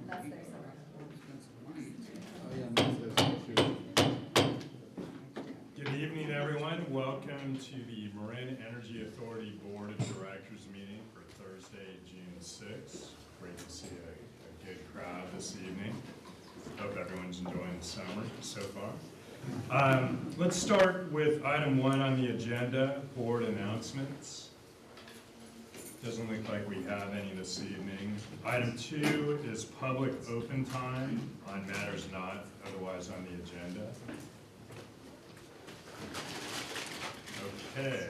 That's their summer. Good evening, everyone. Welcome to the Marin Energy Authority Board of Directors meeting for Thursday, June 6th. Great to see a good crowd this evening. Hope everyone's enjoying the summer so far. Let's start with item 1 on the agenda, board announcements. Doesn't look like we have any this evening. Item 2 is public open time on matters not otherwise on the agenda. Okay.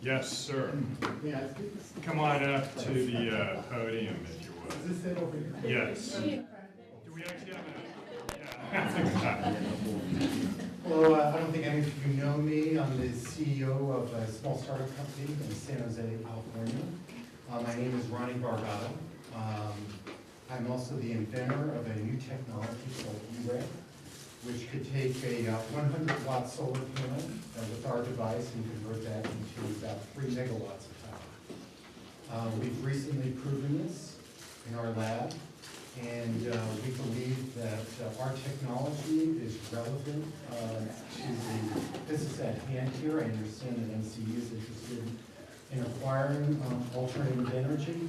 Yes, sir. Come on up to the podium, if you will. Is this it over here? Yes. Do we actually have a... Yeah. Hello, I don't think any of you know me. I'm the CEO of a small startup company in San Jose, California. My name is Ronnie Bargata. I'm also the inventor of a new technology called MEA, which could take a 100-watt solar panel with our device and convert that into about 3 megawatts of power. We've recently proven this in our lab, and we believe that our technology is relevant to the business at hand here. I understand that MCE is interested in acquiring alternative energy.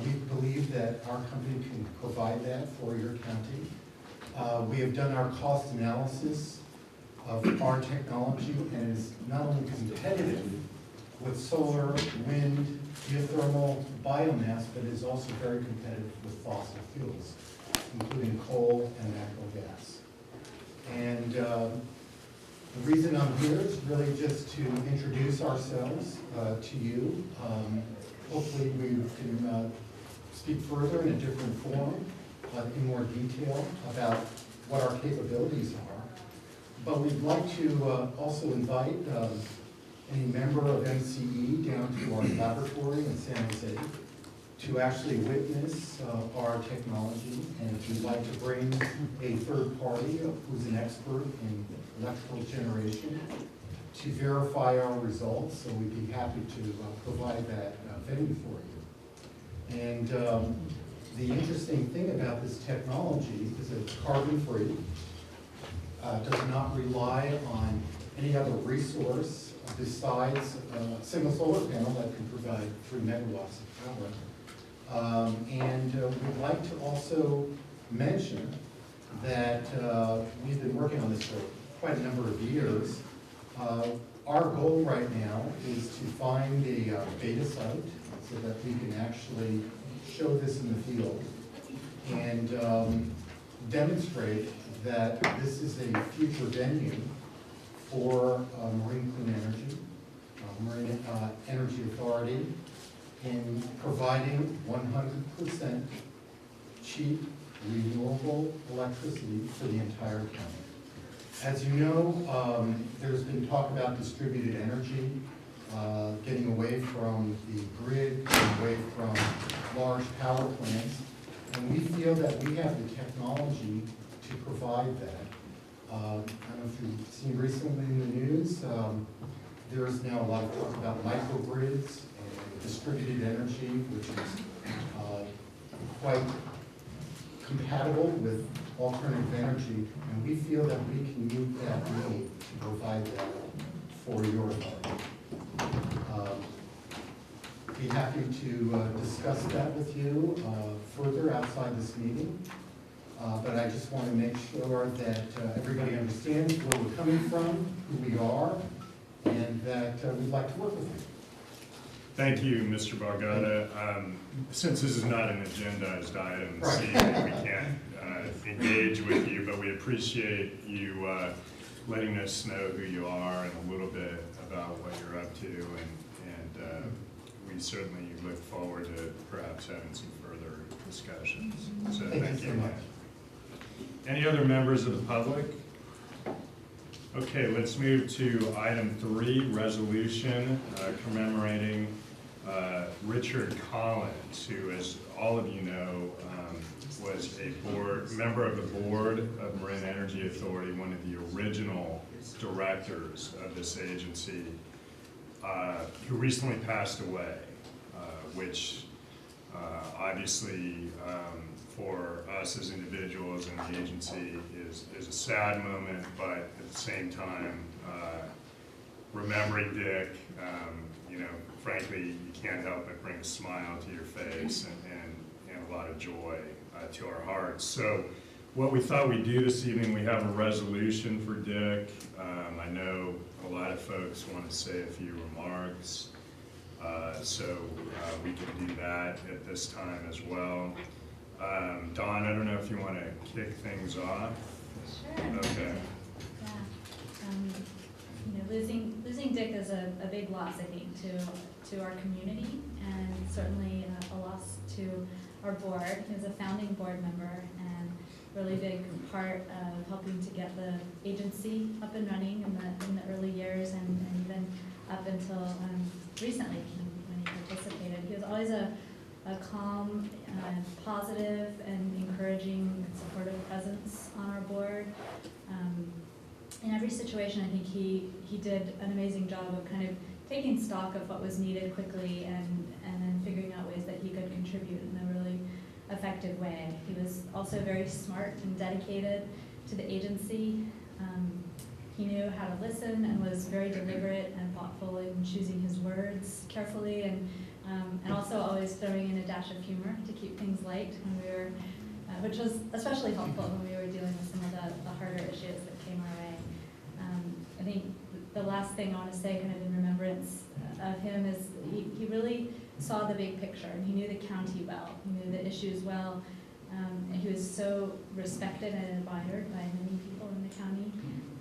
We believe that our company can provide that for your county. We have done our cost analysis of our technology, and is not only competitive with solar, wind, geothermal, biomass, but is also very competitive with fossil fuels, including coal and natural gas. And the reason I'm here is really just to introduce ourselves to you. Hopefully we can speak further in a different forum, in more detail about what our capabilities are. But we'd like to also invite any member of MCE down to our laboratory in San Jose to actually witness our technology. And if you'd like to bring a third party who's an expert in electrical generation to verify our results, so we'd be happy to provide that venue for you. And the interesting thing about this technology is that it's carbon-free, does not rely on any other resource besides a single solar panel that can provide 3 megawatts of power. And we'd like to also mention that we've been working on this for quite a number of years. Our goal right now is to find a beta site so that we can actually show this in the field and demonstrate that this is a future venue for Marin Clean Energy, Marin Energy Authority, in providing 100% cheap, renewable electricity for the entire county. As you know, there's been talk about distributed energy, getting away from the grid, getting away from large power plants, and we feel that we have the technology to provide that. I don't know if you've seen recently in the news, there is now a lot of talk about microgrids and distributed energy, which is quite compatible with alternative energy, and we feel that we can meet that need to provide that for your authority. Be happy to discuss that with you further outside this meeting. But I just want to make sure that everybody understands where we're coming from, who we are, and that we'd like to work with you. Thank you, Mr. Bargata. Since this is not an agendized item, Right. we can't engage with you, but we appreciate you letting us know who you are and a little bit about what you're up to, and we certainly look forward to perhaps having some further discussions. So Thank you so much. Any other members of the public? Okay, let's move to item 3, resolution commemorating Richard Collins, who, as all of you know, was a member of the board of Marin Energy Authority, one of the original directors of this agency, who recently passed away, which Obviously, for us as individuals and the agency is a sad moment, but at the same time, remembering Dick, you know, frankly, you can't help but bring a smile to your face and a lot of joy to our hearts. So what we thought we'd do this evening, we have a resolution for Dick. I know a lot of folks want to say a few remarks, so we can do that at this time as well. Dawn, I don't know if you want to kick things off. Sure. Okay. Yeah. You know, losing Dick is a big loss, I think, to our community, and certainly a loss to our board. He was a founding board member and really big part of helping to get the agency up and running in the early years, and even up until recently when he participated. He was always a calm, positive, and encouraging and supportive presence on our board. In every situation, I think he did an amazing job of kind of taking stock of what was needed quickly and then figuring out ways that he could contribute in a really effective way. He was also very smart and dedicated to the agency. He knew how to listen and was very deliberate and thoughtful in choosing his words carefully, and also always throwing in a dash of humor to keep things light when we were, which was especially helpful when we were dealing with some of the harder issues that came our way. I think the last thing I want to say, kind of in remembrance of him, is he really saw the big picture, and he knew the county well. He knew the issues well, and he was so respected and admired by many people in the county.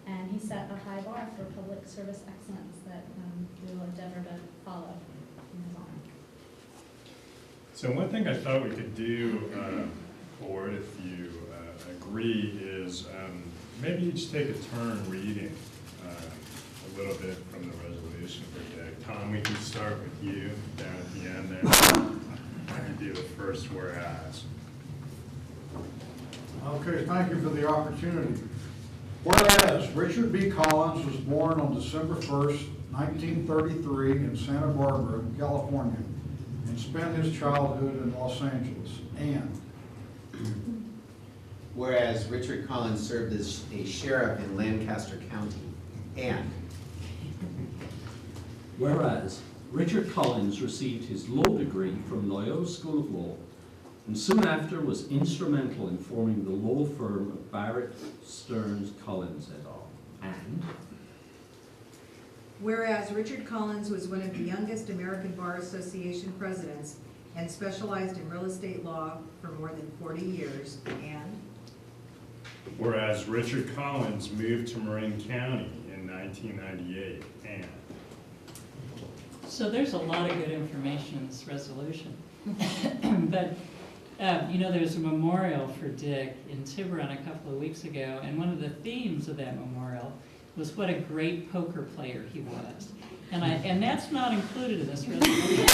And he set a high bar for public service excellence that we will endeavor to follow in his honor. So one thing I thought we could do, board, if you agree, is maybe each take a turn reading a little bit from the resolution for Dick. Tom, we can start with you down at the end there. I can do the first whereas. Okay, thank you for the opportunity. Whereas Richard B. Collins was born on December 1st, 1933 in Santa Barbara, California, and spent his childhood in Los Angeles. And whereas Richard Collins served as a sheriff in Lancaster County. And whereas Richard Collins received his law degree from Loyola School of Law, and soon after was instrumental in forming the law firm of Barrett, Stearns, Collins et al. And whereas Richard Collins was one of the youngest American Bar Association presidents and specialized in real estate law for more than 40 years. And whereas Richard Collins moved to Marin County in 1998. And so there's a lot of good information in this resolution. But you know, there's a memorial for Dick in Tiburon a couple of weeks ago, and one of the themes of that memorial was what a great poker player he was. And that's not included in this resolution.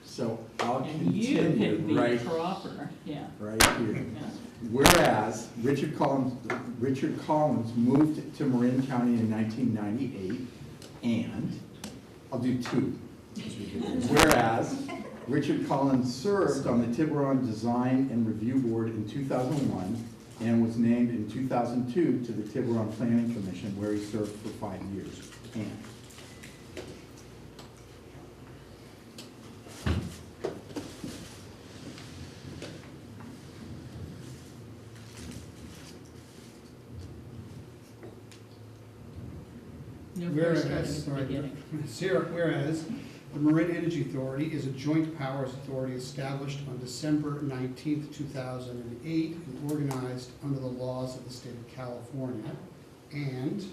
So I'll And you picked continue the right proper, yeah. right here. Yeah. Whereas Richard Collins moved to Marin County in 1998, and I'll do two. Whereas Richard Collins served on the Tiburon Design and Review Board in 2001 and was named in 2002 to the Tiburon Planning Commission, where he served for 5 years. And No, first start at the Whereas, beginning. whereas the Marin Energy Authority is a joint powers authority established on December 19th, 2008, and organized under the laws of the state of California. And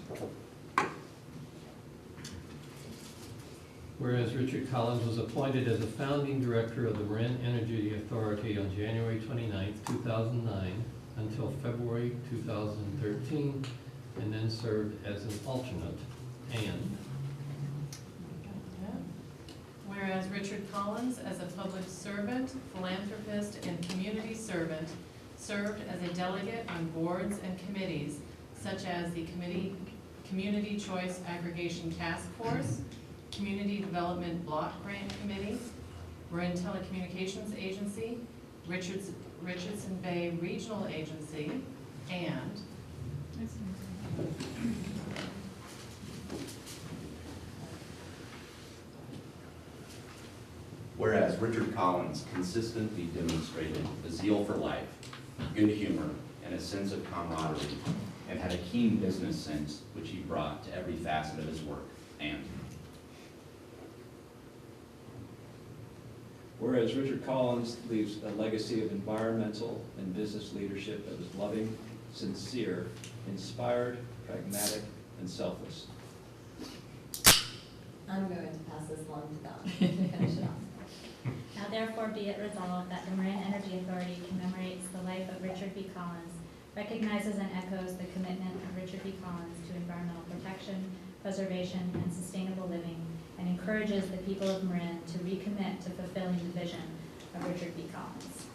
whereas Richard Collins was appointed as a founding director of the Marin Energy Authority on January 29th, 2009 until February 2013, and then served as an alternate. And whereas Richard Collins, as a public servant, philanthropist, and community servant, served as a delegate on boards and committees such as the Community Choice Aggregation Task Force, Community Development Block Grant Committee, Marin Telecommunications Agency, Richardson Bay Regional Agency, and whereas Richard Collins consistently demonstrated a zeal for life, good humor, and a sense of camaraderie, and had a keen business sense which he brought to every facet of his work, and whereas Richard Collins leaves a legacy of environmental and business leadership that was loving, sincere, inspired, pragmatic, and selfless. I'm going to pass this along to Don to finish it off. Now therefore be it resolved that the Marin Energy Authority commemorates the life of Richard B. Collins, recognizes and echoes the commitment of Richard B. Collins to environmental protection, preservation, and sustainable living, and encourages the people of Marin to recommit to fulfilling the vision of Richard B. Collins.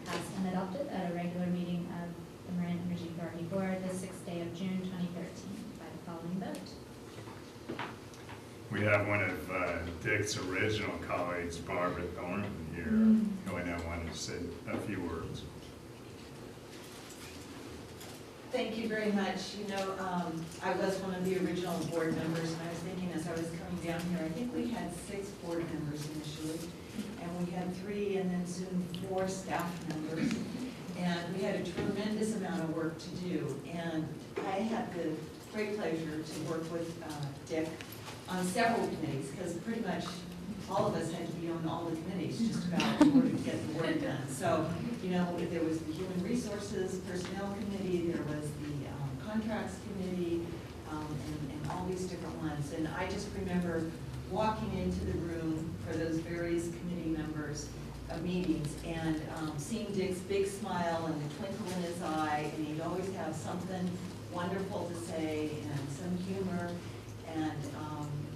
Passed and adopted at a regular meeting of the Marin Energy Authority Board the 6th day of June 2013 by the following vote. We have one of Dick's original colleagues, Barbara Thornton, here, who I now wanted to say a few words. Thank you very much. You know, I was one of the original board members, and I was thinking as I was coming down here, I think we had 6 board members initially, and we had 3 and then soon 4 staff members. And we had a tremendous amount of work to do. And I had the great pleasure to work with Dick on several committees, because pretty much all of us had to be on all the committees just about in order to get the work done. So, you know, there was the Human Resources Personnel Committee, there was the Contracts Committee, and all these different ones. And I just remember walking into the room for those various committee members' meetings and seeing Dick's big smile and the twinkle in his eye, and he'd always have something wonderful to say and some humor. And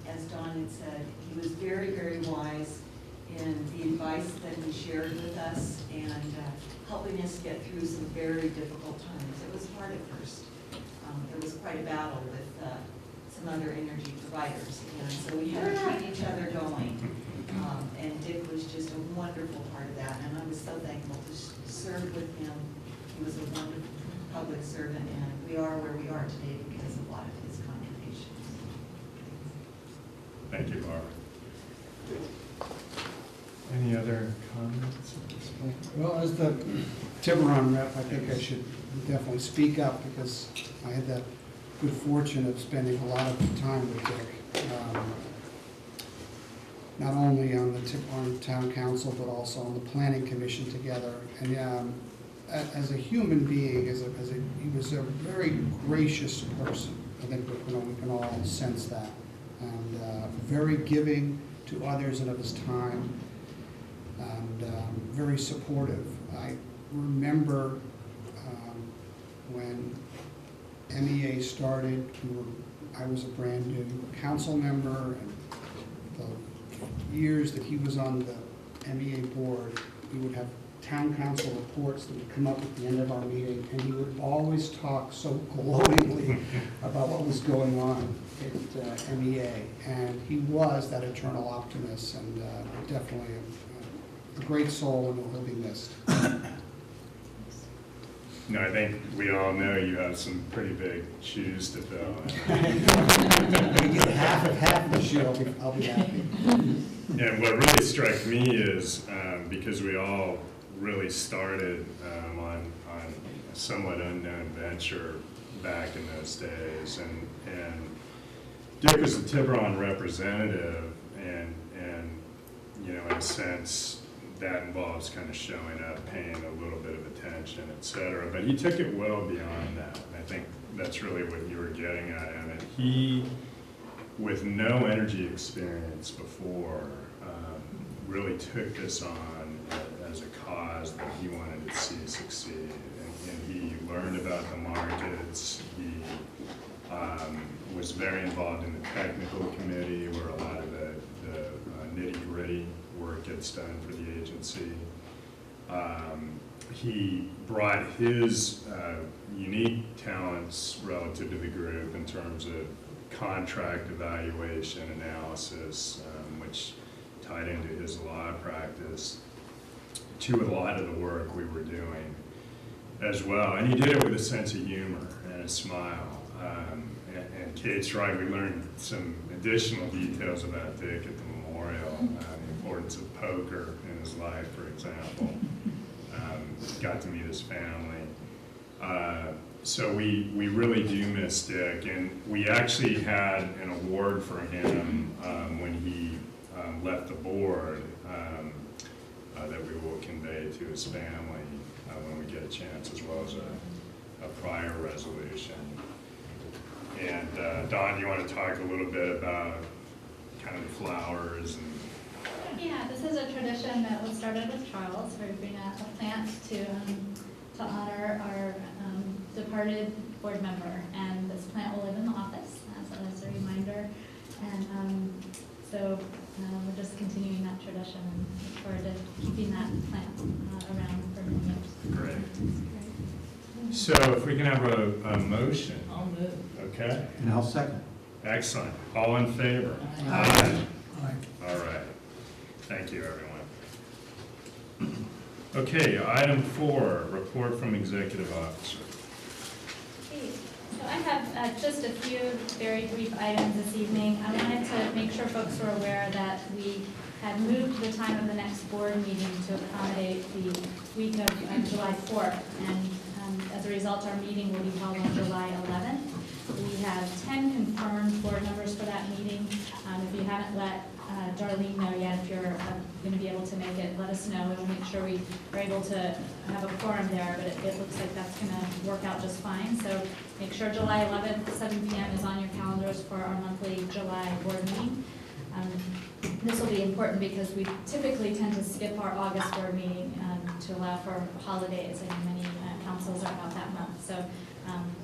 as Don had said, he was very, very wise in the advice that he shared with us and helping us get through some very difficult times. It was hard at first. There was quite a battle with some other energy providers, and so we had to keep each other going. And Dick was just a wonderful part of that, and I was so thankful to serve with him. He was a wonderful public servant, and we are where we are today because of a lot of his contributions. Thank you, Barbara. Any other comments at this point? Well, as the Tiburon rep, I think I should definitely speak up because I had that good fortune of spending a lot of time with Dick. Not only on the Tiburon Town Council, but also on the Planning Commission together. And as a human being, he was a very gracious person. I think we can all sense that. And very giving to others and of his time, and very supportive. I remember when MEA started, I was a brand new council member, and the years that he was on the MEA board, we would have town council reports that would come up at the end of our meeting, and he would always talk so glowingly about what was going on at MEA. And he was that eternal optimist, and definitely a great soul, and will be missed. No, I think we all know you have some pretty big shoes to fill. You get half of the shoe, I'll be happy. And what really struck me is, because we all really started on a somewhat unknown venture back in those days, and Dick was a Tiburon representative, and you know, in a sense, that involves kind of showing up, paying a little bit of attention, et cetera. But he took it well beyond that. And I think that's really what you were getting at. And he, with no energy experience before, really took this on as a cause that he wanted to see succeed. And he learned about the markets. He was very involved in the technical committee where a lot of the nitty-gritty work gets done for the agency. he brought his unique talents relative to the group in terms of contract evaluation analysis, which tied into his law practice, to a lot of the work we were doing as well. And he did it with a sense of humor and a smile. And Kate's right, we learned some additional details about Dick at the memorial, the importance of poker in his life, for example. Got to meet his family. So we really do miss Dick, and we actually had an award for him when he left the board that we will convey to his family when we get a chance, as well as a prior resolution. And Don, do you want to talk a little bit about kind of the flowers and? Yeah, this is a tradition that was started with Charles. We're bringing a plant to honor our departed board member, and this plant will live in the office as a reminder. And so we're just continuing that tradition and look forward to keeping that plant around for many years. Great. So if we can have a motion. I'll move. Okay. And I'll second. Excellent. All in favor? Aye. All right. Thank you, everyone. Okay, item 4, report from executive officer. Okay, so I have just a few very brief items this evening. I wanted to make sure folks were aware that we had moved the time of the next board meeting to accommodate the week of July 4th. And as a result, our meeting will be held on July 11th. We have 10 confirmed board members for that meeting. If you haven't let Darlene know yet, if you're going to be able to make it, let us know. We'll make sure we are able to have a quorum there, but it looks like that's going to work out just fine. So make sure July 11th, 7 p.m. is on your calendars for our monthly July board meeting. This will be important because we typically tend to skip our August board meeting to allow for holidays, and many councils are out that month. So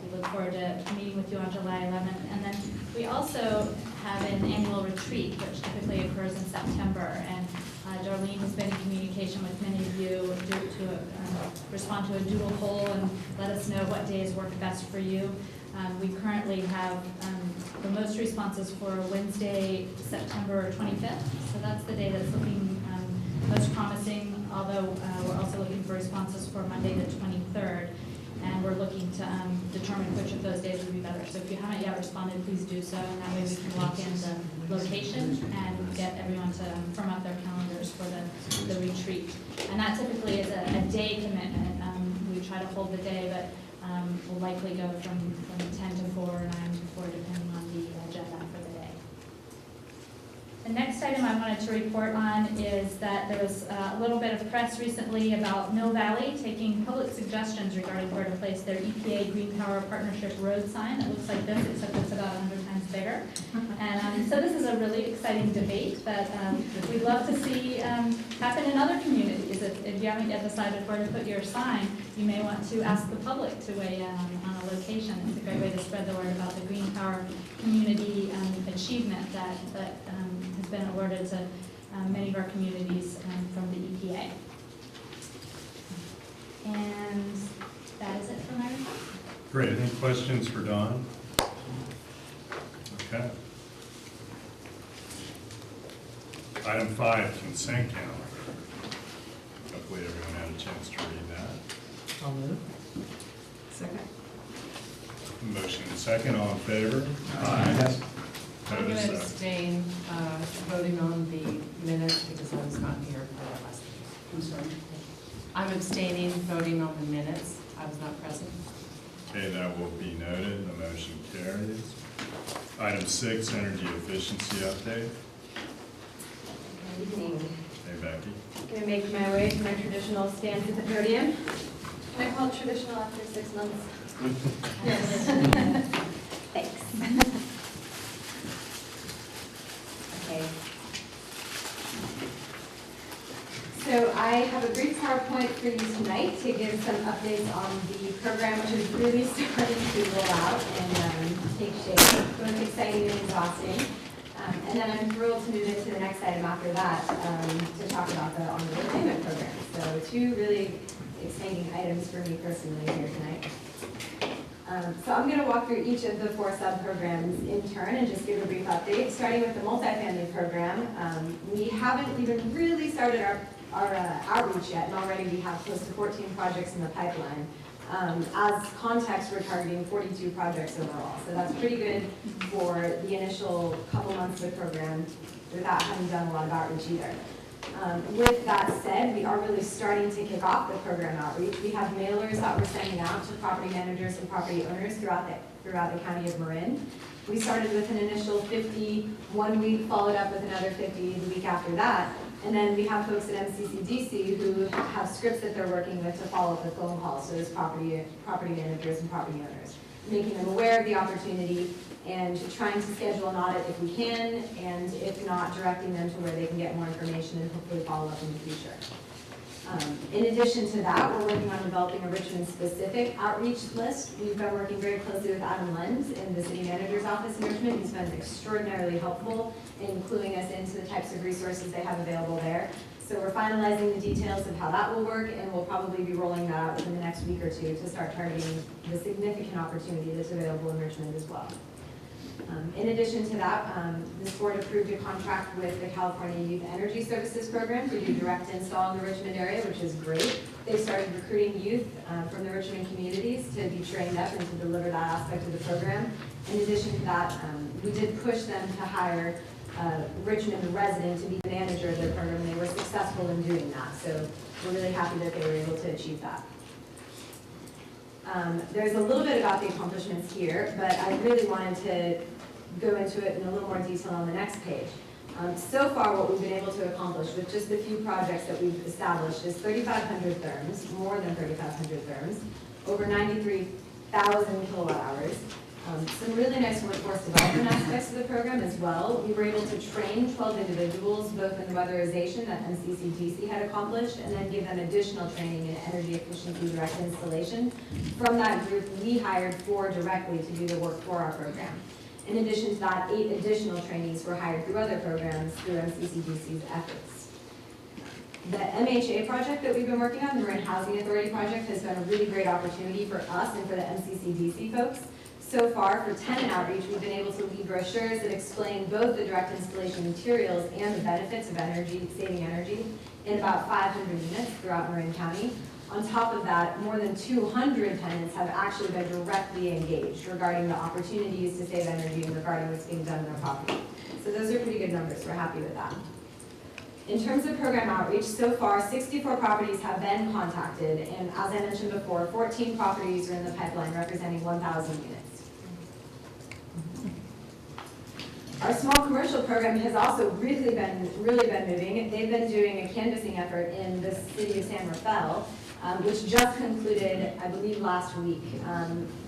we look forward to meeting with you on July 11th. And then we also have an annual retreat, which typically occurs in September. And Darlene has been in communication with many of you to respond to a doodle poll and let us know what days work best for you. We currently have the most responses for Wednesday, September 25th. So that's the day that's looking most promising, although we're also looking for responses for Monday, the 23rd. And we're looking to determine which of those days would be better. So if you haven't yet responded, please do so, and that way we can lock in the location and get everyone to firm up their calendars for the retreat. And that typically is a day commitment. We try to hold the day, but we'll likely go from 10 to 4 or 9 to 4, depending on the agenda for the day. The next item I wanted to report on is that there was a little bit of press recently about Mill Valley taking public suggestions regarding where to place their EPA Green Power Partnership road sign that looks like this, except it's about 100 times bigger. And so this is a really exciting debate that we'd love to see happen in other communities. If you haven't yet decided where to put your sign, you may want to ask the public to weigh in on a location. It's a great way to spread the word about the Green Power community achievement that has been awarded to many of our communities from the EPA. And that is it for my report. Great. Any questions for Don? Okay. Item 5, consent calendar. Hopefully everyone had a chance to read that. I'll move. Second. Motion and second, all in favor? Yes. I'm going to Opposed? abstain voting on the minutes because I was not here for that last meeting. I'm sorry. I'm abstaining voting on the minutes. I was not present. Okay, that will be noted. The motion carries. Item 6, energy efficiency update. Good evening. Hey, Becky. I'm going to make my way to my traditional stance at the podium. Can I call it traditional after 6 months? Yes. Thanks. Okay. So I have a brief PowerPoint for you tonight to give some updates on the program, which is really starting to roll out and take shape. Both exciting and exhausting. And then I'm thrilled to move into the next item after that to talk about the on-the-road payment program. So 2 really exciting items for me personally here tonight. So I'm going to walk through each of the 4 sub-programs in turn and just give a brief update. Starting with the multifamily program, we haven't even really started our outreach yet, and already we have close to 14 projects in the pipeline. As context, we're targeting 42 projects overall, so that's pretty good for the initial couple months of the program without having done a lot of outreach either. With that said, we are really starting to kick off the program outreach. We have mailers that we're sending out to property managers and property owners throughout the county of Marin. We started with an initial 50 1 week, followed up with another 50 the week after that. And then we have folks at MCCDC who have scripts that they're working with to follow up with phone calls, so there's property managers and property owners, making them aware of the opportunity and trying to schedule an audit if we can, and if not, directing them to where they can get more information and hopefully follow up in the future. In addition to that, we're working on developing a Richmond-specific outreach list. We've been working very closely with Adam Lenz in the city manager's office in Richmond. He's been extraordinarily helpful in cluing us into the types of resources they have available there. So we're finalizing the details of how that will work, and we'll probably be rolling that out within the next week or two to start targeting the significant opportunity that's available in Richmond as well. In addition to that, this board approved a contract with the California Youth Energy Services Program to do direct install in the Richmond area, which is great. They've started recruiting youth from the Richmond communities to be trained up and to deliver that aspect of the program. In addition to that, we did push them to hire a Richmond resident to be the manager of their program, and they were successful in doing that. So we're really happy that they were able to achieve that. There's a little bit about the accomplishments here, but I really wanted to go into it in a little more detail on the next page. So far, what we've been able to accomplish with just the few projects that we've established is 3,500 therms, more than 3,500 therms, over 93,000 kilowatt hours. Some really nice workforce development aspects of the program as well. We were able to train 12 individuals, both in weatherization that MCCDC had accomplished, and then give them additional training in energy efficiency direct installation. From that group, we hired 4 directly to do the work for our program. In addition to that, 8 additional trainees were hired through other programs through MCCDC's efforts. The MEA project that we've been working on, the Marin Housing Authority project, has been a really great opportunity for us and for the MCCDC folks. So far, for tenant outreach, we've been able to lead brochures that explain both the direct installation materials and the benefits of saving energy in about 500 units throughout Marin County. On top of that, more than 200 tenants have actually been directly engaged regarding the opportunities to save energy and regarding what's being done in their property. So those are pretty good numbers. We're happy with that. In terms of program outreach, so far 64 properties have been contacted, and as I mentioned before, 14 properties are in the pipeline representing 1,000 units. Our small commercial program has also really been moving. They've been doing a canvassing effort in the city of San Rafael, which just concluded, I believe, last week.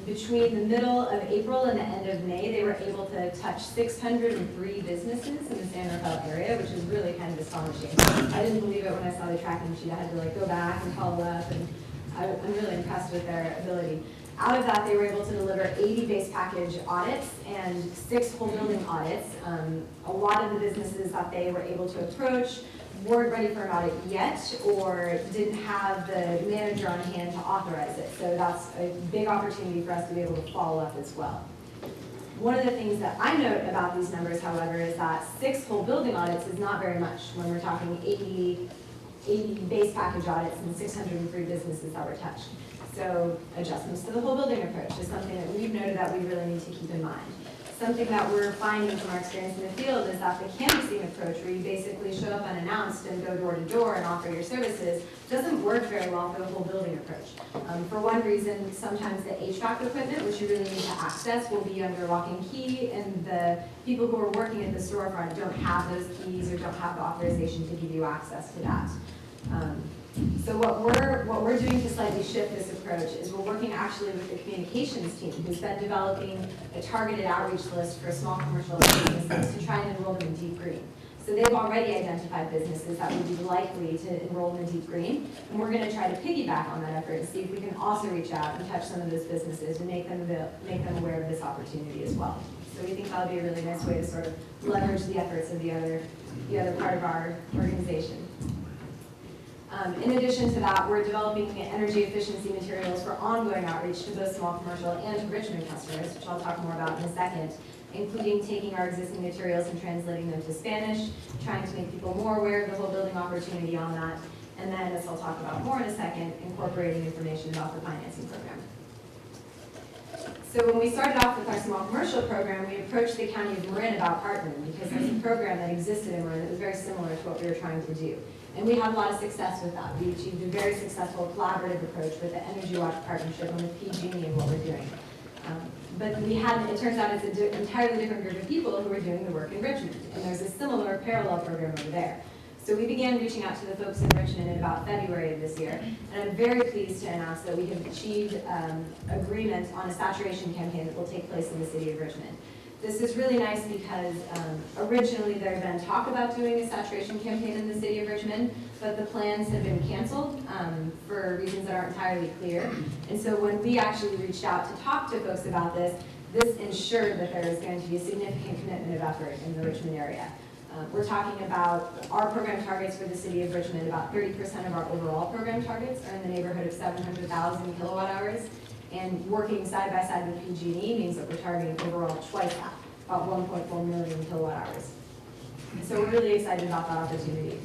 Between the middle of April and the end of May, they were able to touch 603 businesses in the San Rafael area, which is really kind of astonishing. I didn't believe it when I saw the tracking sheet. I had to go back and follow up, and I'm really impressed with their ability. Out of that, they were able to deliver 80 base package audits and 6 whole building audits. A lot of the businesses that they were able to approach weren't ready for an audit yet, or didn't have the manager on hand to authorize it. So that's a big opportunity for us to be able to follow up as well. One of the things that I note about these numbers, however, is that 6 whole building audits is not very much when we're talking 80 base package audits and 603 businesses that were touched. So adjustments to the whole building approach is something that we've noted that we really need to keep in mind. Something that we're finding from our experience in the field is that the canvassing approach, where you basically show up unannounced and go door to door and offer your services, doesn't work very well for the whole building approach. For one reason, sometimes the HVAC equipment, which you really need to access, will be under lock and key, and the people who are working at the storefront don't have those keys or don't have the authorization to give you access to that. So what we're doing to slightly shift this approach is we're working actually with the communications team, who's been developing a targeted outreach list for small commercial businesses to try and enroll them in Deep Green. So they've already identified businesses that would be likely to enroll in Deep Green, and we're going to try to piggyback on that effort and see if we can also reach out and touch some of those businesses and make them aware of this opportunity as well. So we think that would be a really nice way to sort of leverage the efforts of the other part of our organization. In addition to that, we're developing energy efficiency materials for ongoing outreach to both small commercial and to Richmond customers, which I'll talk more about in a second, including taking our existing materials and translating them to Spanish, trying to make people more aware of the whole building opportunity on that, and then, as I'll talk about more in a second, incorporating information about the financing program. So when we started off with our small commercial program, we approached the County of Marin about partnering because there's a program that existed in Marin that was very similar to what we were trying to do. And we had a lot of success with that. We achieved a very successful collaborative approach with the Energy Watch partnership and with PG&E and what we're doing. But we had, it turns out it's an entirely different group of people who are doing the work in Richmond. And there's a similar parallel program over there. So we began reaching out to the folks in Richmond in about February of this year. And I'm very pleased to announce that we have achieved agreement on a saturation campaign that will take place in the city of Richmond. This is really nice because originally there had been talk about doing a saturation campaign in the city of Richmond, but the plans have been canceled for reasons that aren't entirely clear. And so when we actually reached out to talk to folks about this, this ensured that there is going to be a significant commitment of effort in the Richmond area. We're talking about our program targets for the city of Richmond. About 30% of our overall program targets are in the neighborhood of 700,000 kilowatt hours. And working side by side with PG&E means that we're targeting overall twice that, about 1.4 million kilowatt hours. So we're really excited about that opportunity.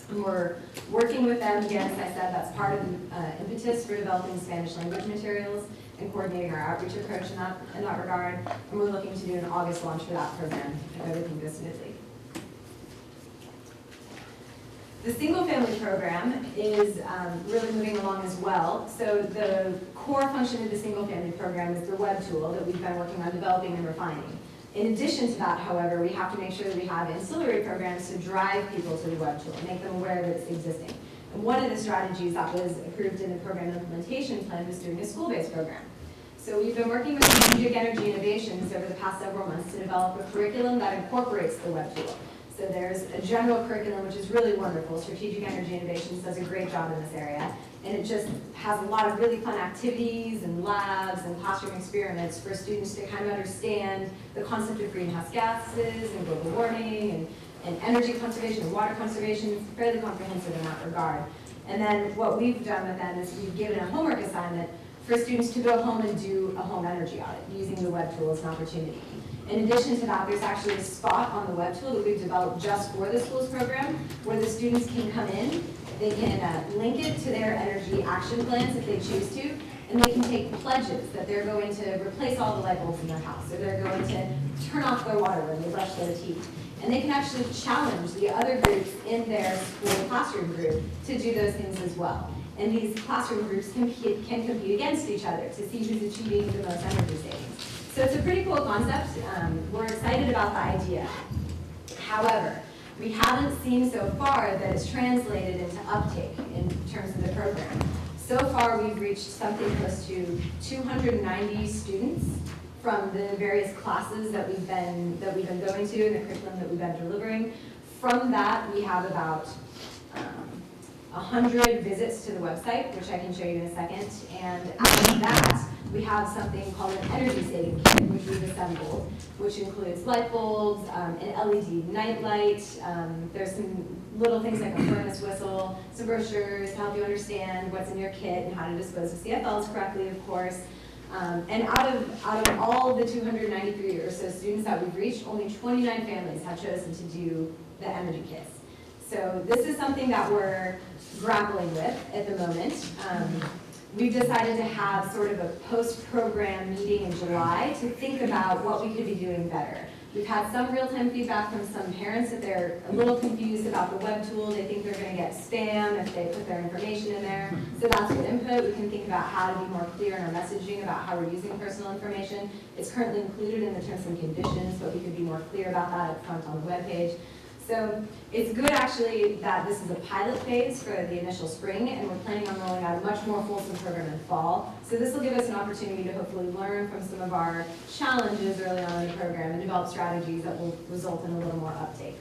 And we're working with them, again, as I said, that's part of the impetus for developing Spanish language materials and coordinating our outreach approach in that regard. And we're looking to do an August launch for that program if everything goes smoothly. The single-family program is really moving along as well. So the core function of the single-family program is the web tool that we've been working on developing and refining. In addition to that, however, we have to make sure that we have ancillary programs to drive people to the web tool, make them aware that it's existing. And one of the strategies that was approved in the program implementation plan was doing a school-based program. So we've been working with Strategic Energy Innovations over the past several months to develop a curriculum that incorporates the web tool. So there's a general curriculum, which is really wonderful. Strategic Energy Innovations does a great job in this area. And it just has a lot of really fun activities and labs and classroom experiments for students to kind of understand the concept of greenhouse gases and global warming and energy conservation and water conservation. It's fairly comprehensive in that regard. And then what we've done with them is we've given a homework assignment for students to go home and do a home energy audit using the web tool as an opportunity. In addition to that, there's actually a spot on the web tool that we've developed just for the schools program where the students can come in, they can link it to their energy action plans if they choose to, and they can take pledges that they're going to replace all the light bulbs in their house, or they're going to turn off their water when they brush their teeth. And they can actually challenge the other groups in their school classroom group to do those things as well. And these classroom groups can compete against each other to see who's achieving the most energy savings. So it's a pretty cool concept. We're excited about the idea. However, we haven't seen so far that it's translated into uptake in terms of the program. So far, we've reached something close to 290 students from the various classes that we've been going to and the curriculum that we've been delivering. From that, we have about 100 visits to the website, which I can show you in a second. And out of that, we have something called an energy saving kit, which we've assembled, which includes light bulbs, an LED night light. There's some little things like a furnace whistle, some brochures to help you understand what's in your kit and how to dispose of CFLs correctly, of course. And out of all the 293 or so students that we've reached, only 29 families have chosen to do the energy kits. So this is something that we're grappling with at the moment. We've decided to have sort of a post-program meeting in July to think about what we could be doing better. We've had some real-time feedback from some parents that they're a little confused about the web tool. They think they're going to get spam if they put their information in there. So that's good input. We can think about how to be more clear in our messaging about how we're using personal information. It's currently included in the terms and conditions, but we could be more clear about that up front on the webpage. So it's good actually that this is a pilot phase for the initial spring, and we're planning on rolling out a much more fulsome program in fall. So this will give us an opportunity to hopefully learn from some of our challenges early on in the program and develop strategies that will result in a little more uptake.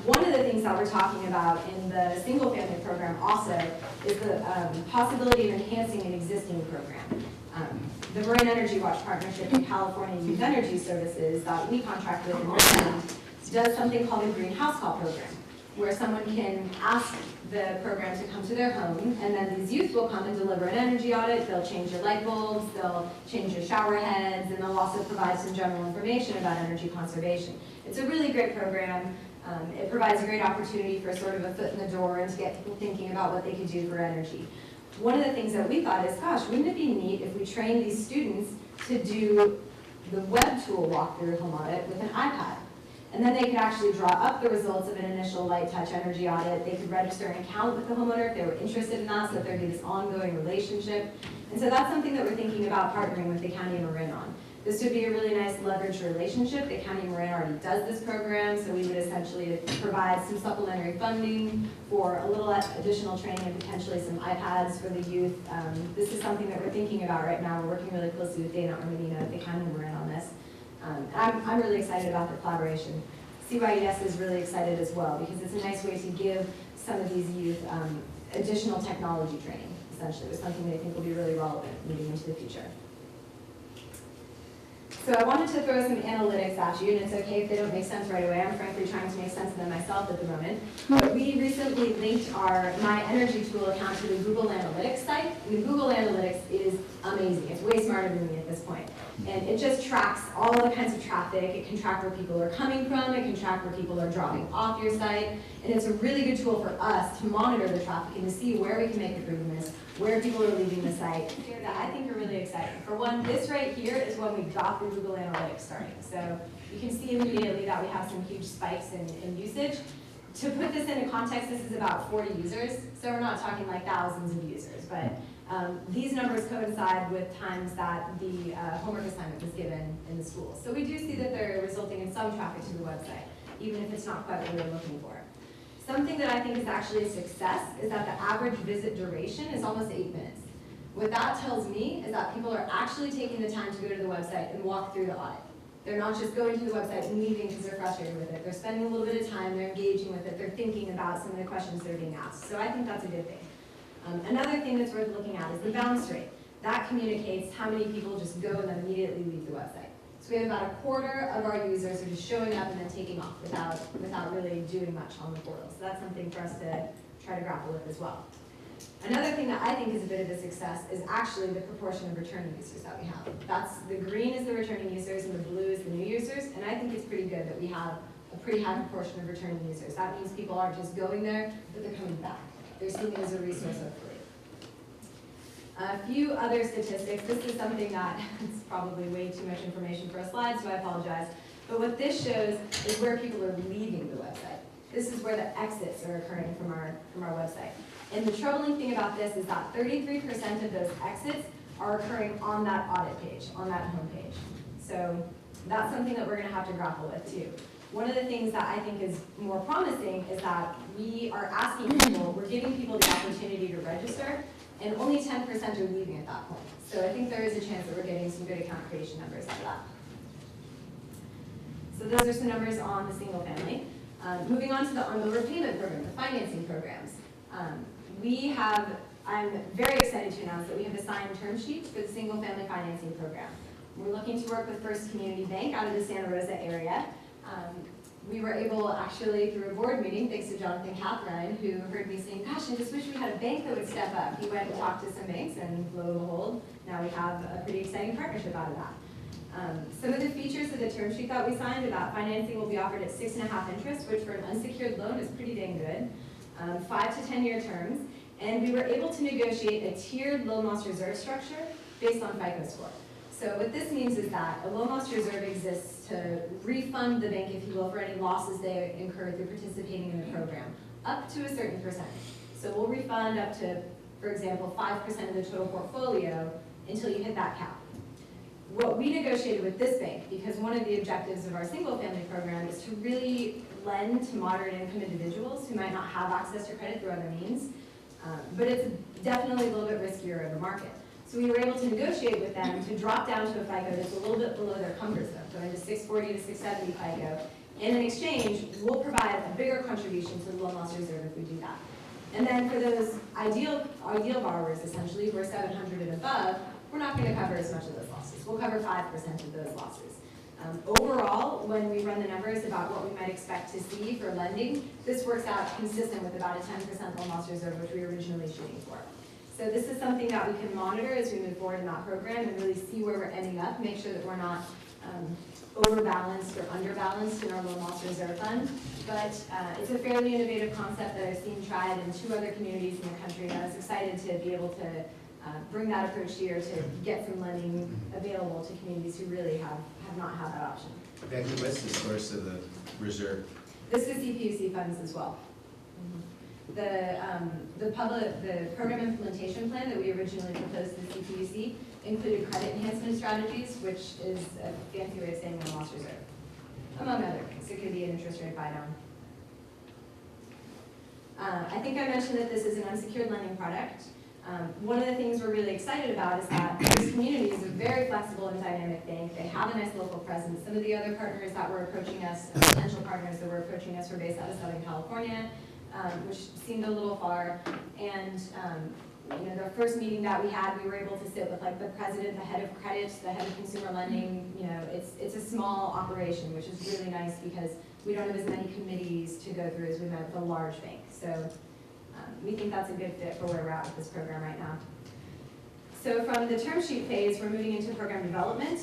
One of the things that we're talking about in the single family program also is the possibility of enhancing an existing program. The Marin Energy Watch partnership in California Youth Energy Services that we contract with in Richmond does something called the Greenhouse Call program. where someone can ask the program to come to their home, and then these youth will come and deliver an energy audit. They'll change your light bulbs, they'll change your shower heads, and they'll also provide some general information about energy conservation. It's a really great program. It provides a great opportunity for sort of a foot in the door and to get people thinking about what they could do for energy. One of the things that we thought is, gosh, wouldn't it be neat if we trained these students to do the web tool walkthrough home audit with an iPad? And then they could actually draw up the results of an initial light touch energy audit. They could register an account with the homeowner if they were interested in that, so that there'd be this ongoing relationship. And so that's something that we're thinking about partnering with the County of Marin on. This would be a really nice leveraged relationship. The County of Marin already does this program, so we would essentially provide some supplementary funding for a little additional training and potentially some iPads for the youth. This is something that we're thinking about right now. We're working really closely with Dana Armadino at the County of Marin on this. I'm really excited about the collaboration. CYES is really excited as well, because it's a nice way to give some of these youth additional technology training, essentially. It was something they think will be really relevant moving into the future. So I wanted to throw some analytics at you, and it's okay if they don't make sense right away. I'm frankly trying to make sense of them myself at the moment. But we recently linked our My Energy Tool account to the Google Analytics site. And Google Analytics is amazing. It's way smarter than me at this point. And it just tracks all the kinds of traffic. It can track where people are coming from. It can track where people are dropping off your site. And it's a really good tool for us to monitor the traffic and to see where we can make improvements, where people are leaving the site. That I think are really exciting. For one, this right here is when we got the Google Analytics starting. So you can see immediately that we have some huge spikes in usage. To put this into context, this is about 40 users. So we're not talking like thousands of users, but these numbers coincide with times that the homework assignment was given in the school. So we do see that they're resulting in some traffic to the website, even if it's not quite what we're looking for. Something that I think is actually a success is that the average visit duration is almost 8 minutes. What that tells me is that people are actually taking the time to go to the website and walk through the audit. They're not just going to the website and leaving because they're frustrated with it. They're spending a little bit of time, they're engaging with it, they're thinking about some of the questions they're being asked. So I think that's a good thing. Another thing that's worth looking at is the bounce rate. That communicates how many people just go and then immediately leave the website. So we have about a quarter of our users who are just showing up and then taking off without really doing much on the portal. So that's something for us to try to grapple with as well. Another thing that I think is a bit of a success is actually the proportion of returning users that we have. The green is the returning users and the blue is the new users, and I think it's pretty good that we have a pretty high proportion of returning users. That means people aren't just going there, but they're coming back. They're seeing it as a resource of free. A few other statistics. This is something that is probably way too much information for a slide, so I apologize. But what this shows is where people are leaving the website. This is where the exits are occurring from our website. And the troubling thing about this is that 33% of those exits are occurring on that audit page, on that home page. So that's something that we're going to have to grapple with too. One of the things that I think is more promising is that we are asking people, we're giving people the opportunity to register, and only 10% are leaving at that point. So I think there is a chance that we're getting some good account creation numbers out of that. So those are some numbers on the single family. Moving on to the on-bill repayment program, the financing programs. I'm very excited to announce that we have a signed term sheet for the single family financing program. We're looking to work with First Community Bank out of the Santa Rosa area. We were able, actually, through a board meeting, thanks to Jonathan Catherine, who heard me saying, gosh, I just wish we had a bank that would step up. He went and talked to some banks, and lo and behold, now we have a pretty exciting partnership out of that. Some of the features of the term sheet that we signed about financing will be offered at 6.5 interest, which for an unsecured loan is pretty dang good. 5 to 10 year terms, and we were able to negotiate a tiered loan loss reserve structure based on FICO score. So what this means is that a loan loss reserve exists to refund the bank, if you will, for any losses they incurred through participating in the program, up to a certain percentage. So we'll refund up to, for example, 5% of the total portfolio until you hit that cap. What we negotiated with this bank, because one of the objectives of our single family program is to really lend to moderate income individuals who might not have access to credit through other means, but it's definitely a little bit riskier in the market. So we were able to negotiate with them to drop down to a FICO that's a little bit below their comfort zone, going to 640 to 670 FICO. And in exchange, we'll provide a bigger contribution to the loan loss reserve if we do that. And then for those ideal borrowers, essentially, who are 700 and above, we're not going to cover as much of those losses. We'll cover 5% of those losses. Overall, when we run the numbers about what we might expect to see for lending, this works out consistent with about a 10% loan loss reserve, which we were originally shooting for. So this is something that we can monitor as we move forward in that program and really see where we're ending up, make sure that we're not overbalanced or underbalanced in our loan loss reserve fund. But it's a fairly innovative concept that I've seen tried in 2 other communities in the country, and I was excited to be able to bring that approach here to get some lending available to communities who really have not had that option. Becky, what's the source of the reserve? This is CPUC funds as well. The program implementation plan that we originally proposed to the CPUC included credit enhancement strategies, which is a fancy way of saying loan loss reserve, among other things. It could be an interest rate buy down. I think I mentioned that this is an unsecured lending product. One of the things we're really excited about is that this community is a very flexible and dynamic bank. They have a nice local presence. Some of the other partners that were approaching us, potential partners that were approaching us, were based out of Southern California, which seemed a little far. And you know, the first meeting that we had, we were able to sit with like the president, the head of credit, the head of consumer lending. You know, it's a small operation, which is really nice because we don't have as many committees to go through as we might with a large bank. So we think that's a good fit for where we're at with this program right now. So from the term sheet phase, we're moving into program development.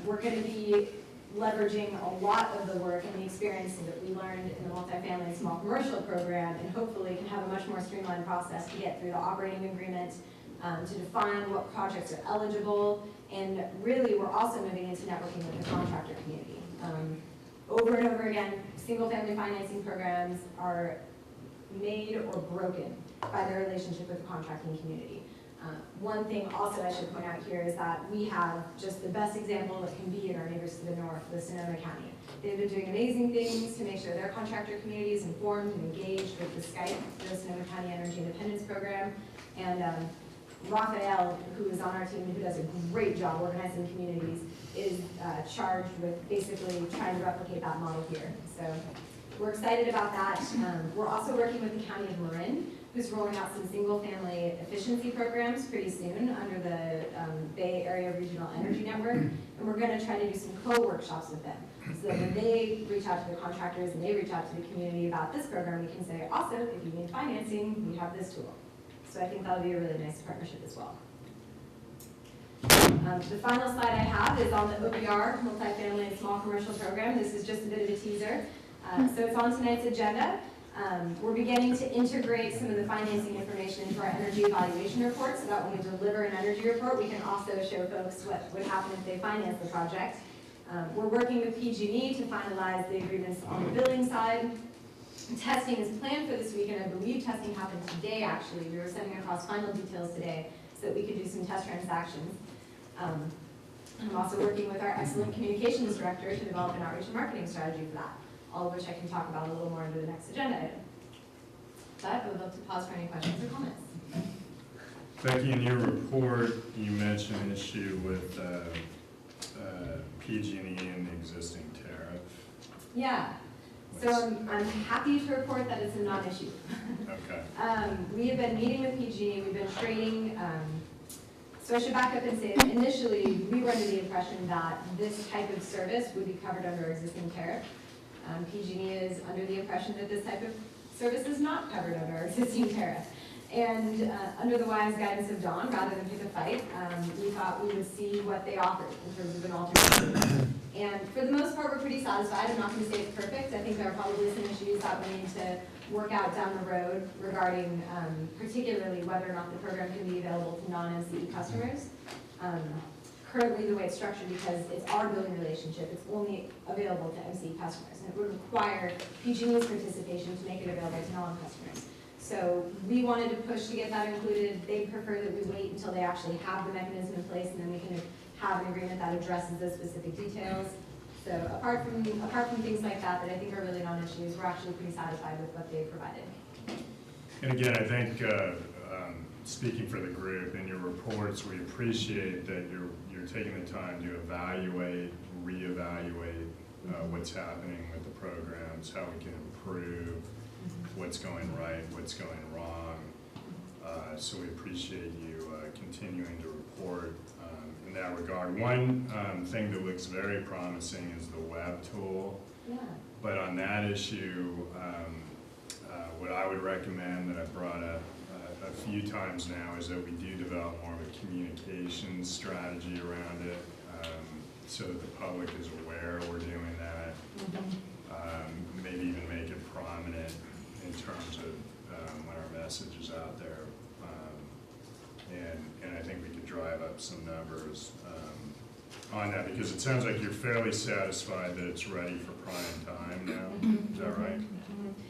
We're going to be leveraging a lot of the work and the experiences that we learned in the multifamily and small commercial program, and hopefully can have a much more streamlined process to get through the operating agreement, to define what projects are eligible, and really we're also moving into networking with the contractor community. Over and over again, single family financing programs are made or broken by their relationship with the contracting community. One thing also I should point out here is that we have just the best example that can be in our neighbors to the north, the Sonoma County. They've been doing amazing things to make sure their contractor community is informed and engaged with the SCIPE, the Sonoma County Energy Independence Program. And Rafael, who is on our team, who does a great job organizing communities, is charged with basically trying to replicate that model here. So we're excited about that. We're also working with the County of Marin, who's rolling out some single-family efficiency programs pretty soon under the Bay Area Regional Energy Network, and we're going to try to do some co-workshops with them. So that when they reach out to the contractors and they reach out to the community about this program, we can say, also, if you need financing, we have this tool. So I think that'll be a really nice partnership as well. The final slide I have is on the OBR, Multifamily and Small Commercial Program. This is just a bit of a teaser. So it's on tonight's agenda. We're beginning to integrate some of the financing information into our energy evaluation report so that when we deliver an energy report, we can also show folks what would happen if they finance the project. We're working with PG&E to finalize the agreements on the billing side. Testing is planned for this week, and I believe testing happened today, actually. We were sending across final details today so that we could do some test transactions. I'm also working with our excellent communications director to develop an outreach and marketing strategy for that, all of which I can talk about a little more under the next agenda item. But I would love to pause for any questions or comments. Becky, in your report, you mentioned an issue with PG&E and the existing tariff. Yeah. So I'm happy to report that it's a non-issue. Okay. We have been meeting with PG&E, we've been trading. So I should back up and say that initially we were under the impression that this type of service would be covered under existing tariff. PG&E is under the impression that this type of service is not covered under our existing tariff. And under the wise guidance of Dawn, rather than pick a fight, we thought we would see what they offered in terms of an alternative. And for the most part, we're pretty satisfied. I'm not going to say it's perfect. I think there are probably some issues that we need to work out down the road regarding particularly whether or not the program can be available to non-MCE customers. Currently, the way it's structured, because it's our billing relationship, it's only available to MCE customers. And it would require PG&E's participation to make it available to non-customers. So we wanted to push to get that included. They prefer that we wait until they actually have the mechanism in place, and then we can have an agreement that addresses those specific details. So apart from things like that I think are really non-issues, we're actually pretty satisfied with what they've provided. And again, I think speaking for the group, in your reports, we appreciate that you're taking the time to evaluate, reevaluate what's happening with the programs, how we can improve, what's going right, what's going wrong. So we appreciate you continuing to report in that regard. One thing that looks very promising is the web tool. Yeah. But on that issue, what I would recommend that I've brought up a few times now is that we do develop more of a communications strategy around it, so that the public is aware we're doing that. Maybe even make it prominent in terms of when our message is out there. And I think we could drive up some numbers on that, because it sounds like you're fairly satisfied that it's ready for prime time now. Is that right?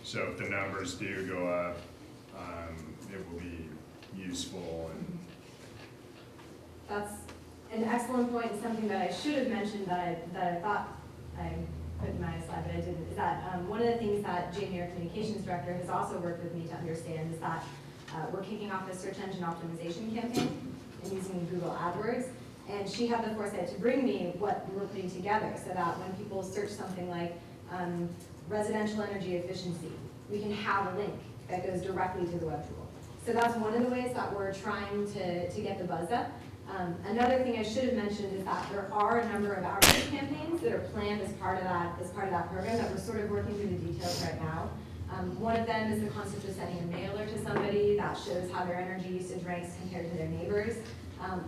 So if the numbers do go up, it will be useful. And That's an excellent point, and something that I should have mentioned that I thought I put in my slide, but I didn't, is that one of the things that Jamie, our communications director, has also worked with me to understand is that we're kicking off a search engine optimization campaign and using Google AdWords. And she had the foresight to bring me what we're putting together, so that when people search something like residential energy efficiency, we can have a link that goes directly to the web tool. So that's one of the ways that we're trying to get the buzz up. Another thing I should have mentioned is that there are a number of outreach campaigns that are planned as part of that program that we're sort of working through the details right now. One of them is the concept of sending a mailer to somebody that shows how their energy usage ranks compared to their neighbors.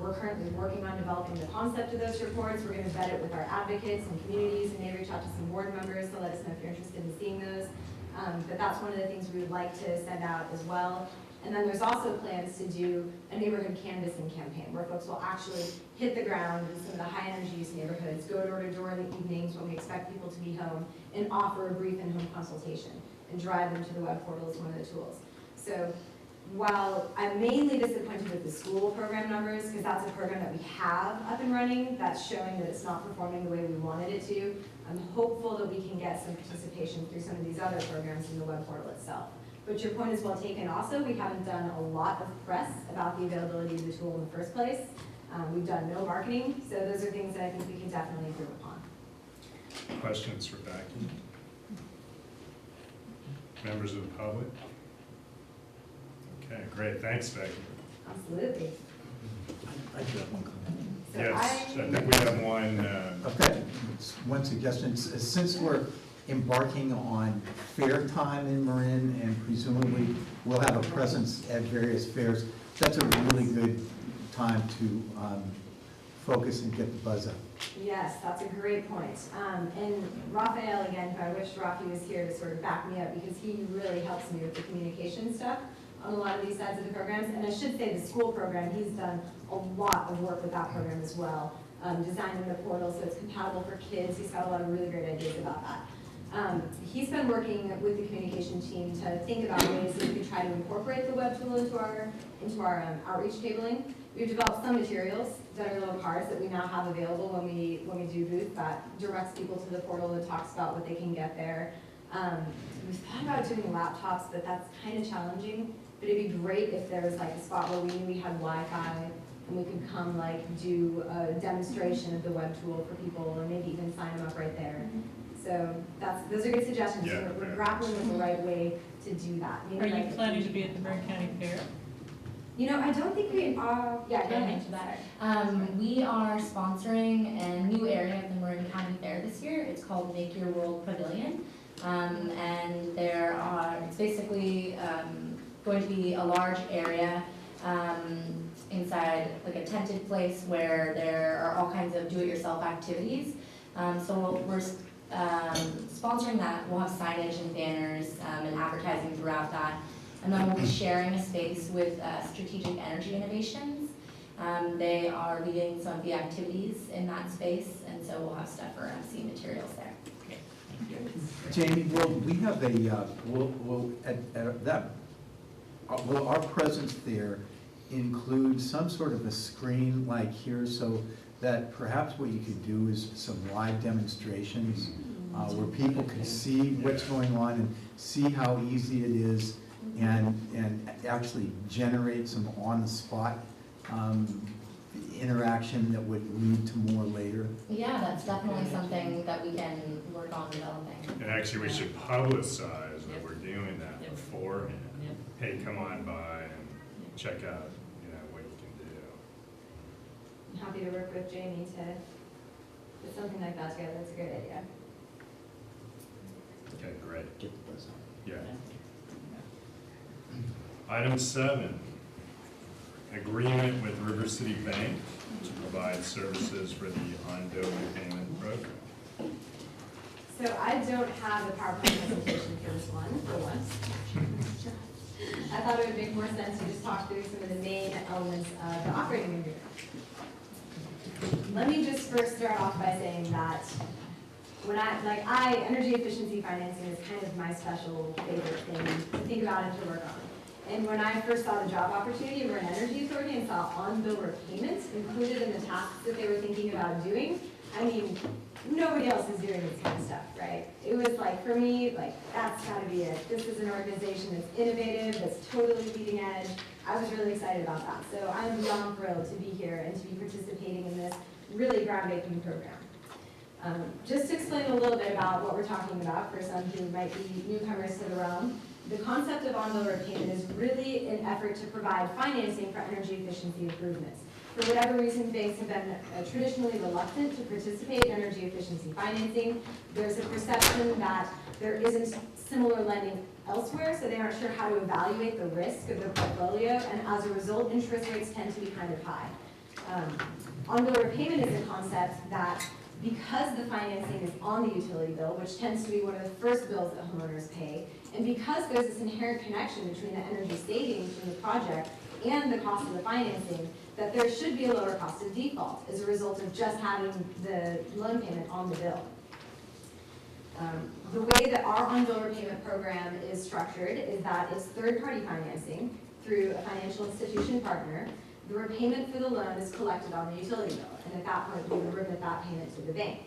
We're currently working on developing the concept of those reports. We're going to vet it with our advocates and communities, and maybe reach out to some board members to let us know if you're interested in seeing those. But that's one of the things we would like to send out as well. And then there's also plans to do a neighborhood canvassing campaign where folks will actually hit the ground in some of the high energy use neighborhoods, go door to door in the evenings when we expect people to be home, and offer a brief in-home consultation and drive them to the web portal as one of the tools. So while I'm mainly disappointed with the school program numbers, because that's a program that we have up and running that's showing that it's not performing the way we wanted it to, I'm hopeful that we can get some participation through some of these other programs in the web portal itself. But your point is well taken also. We haven't done a lot of press about the availability of the tool in the first place. We've done no marketing, so those are things that I think we can definitely improve upon. questions for Becky? Members of the public? Okay, great. Thanks, Becky. Absolutely. I do have one comment. So Yes, I think we have one. Okay, one suggestion. Since we're embarking on fair time in Marin, and presumably we'll have a presence at various fairs, that's a really good time to focus and get the buzz up. Yes, that's a great point. And Rafael, again, who I wish Rafi was here to sort of back me up, because he really helps me with the communication stuff on a lot of these sides of the programs. And I should say the school program, he's done a lot of work with that program as well, designing the portal so it's compatible for kids. He's got a lot of really great ideas about that. He's been working with the communication team to think about ways that we could try to incorporate the web tool into our outreach tabling. We've developed some materials that are little cards that we now have available when we do booth that directs people to the portal and talks about what they can get there. We've thought about doing laptops, but that's kind of challenging. But it'd be great if there was like a spot where we knew we had Wi-Fi and we could come like do a demonstration of the web tool for people, and maybe even sign them up right there. So those are good suggestions. Yeah, We're grappling with the right way to do that. Maybe Are you like planning to be at the Marin County Fair? You know, I don't think we are. Yeah, go ahead. We are sponsoring a new area of the Marin County Fair this year. It's called Make Your World Pavilion. And it's basically going to be a large area inside like a tented place where there are all kinds of do-it-yourself activities. So we're sponsoring that. We'll have signage and banners and advertising throughout that. And then we'll be sharing a space with Strategic Energy Innovations. They are leading some of the activities in that space, and so we'll have stuff for MC materials there. Okay, thank you. Jamie, will we have will our presence there include some sort of a screen like here, so that perhaps what you could do is some live demonstrations where people can see what's going on and see how easy it is, and actually generate some on-the-spot interaction that would lead to more later? Yeah, that's definitely something that we can work on developing. And actually, we should publicize that we're doing that beforehand. Hey, come on by and check out, what you can do. I'm happy to work with Jamie to put something like that together. That's a great idea. Okay, great. Get the buzz on. Yeah. Item 7, agreement with River City Bank to provide services for the on-bill repayment program. So I don't have a PowerPoint presentation for this one, for once. I thought it would make more sense to just talk through some of the main elements of the operating agreement. Let me just first start off by saying that when energy efficiency financing is kind of my special favorite thing to think about and to work on. And when I first saw the job opportunity in Marin Energy Authority and saw on-bill repayments included in the tasks that they were thinking about doing, I mean, nobody else is doing this kind of stuff, right? It was like, for me, like, that's gotta be it. This is an organization that's innovative, that's totally leading edge. I was really excited about that. So I'm beyond thrilled to be here and to be participating in this really groundbreaking program. Just to explain a little bit about what we're talking about for some who might be newcomers to the realm, the concept of on-bill repayment is really an effort to provide financing for energy efficiency improvements. For whatever reason, banks have been traditionally reluctant to participate in energy efficiency financing. There's a perception that there isn't similar lending elsewhere, so they aren't sure how to evaluate the risk of their portfolio, and as a result, interest rates tend to be kind of high. On-bill repayment is a concept that, because the financing is on the utility bill, which tends to be one of the first bills that homeowners pay, and because there's this inherent connection between the energy savings from the project and the cost of the financing, that there should be a lower cost of default as a result of just having the loan payment on the bill. The way that our on-bill repayment program is structured is that it's third-party financing through a financial institution partner. The repayment for the loan is collected on the utility bill, and at that point, we would remit that payment to the bank.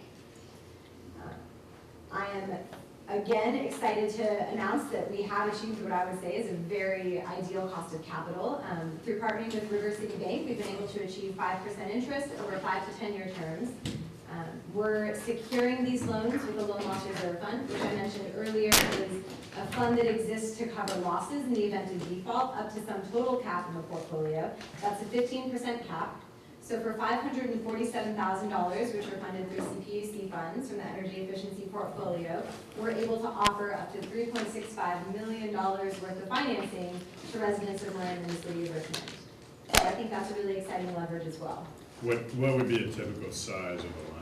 I am, again, excited to announce that we have achieved what I would say is a very ideal cost of capital. Through partnering with River City Bank, we've been able to achieve 5% interest over 5 to 10 year terms. We're securing these loans with a loan loss reserve fund, which I mentioned earlier is a fund that exists to cover losses in the event of default up to some total cap in the portfolio. That's a 15% cap. So for $547,000, which are funded through CPUC funds from the energy efficiency portfolio, we're able to offer up to $3.65 million worth of financing to residents of Marin and the city of Richmond. So I think that's a really exciting leverage as well. What would be a typical size of a loan?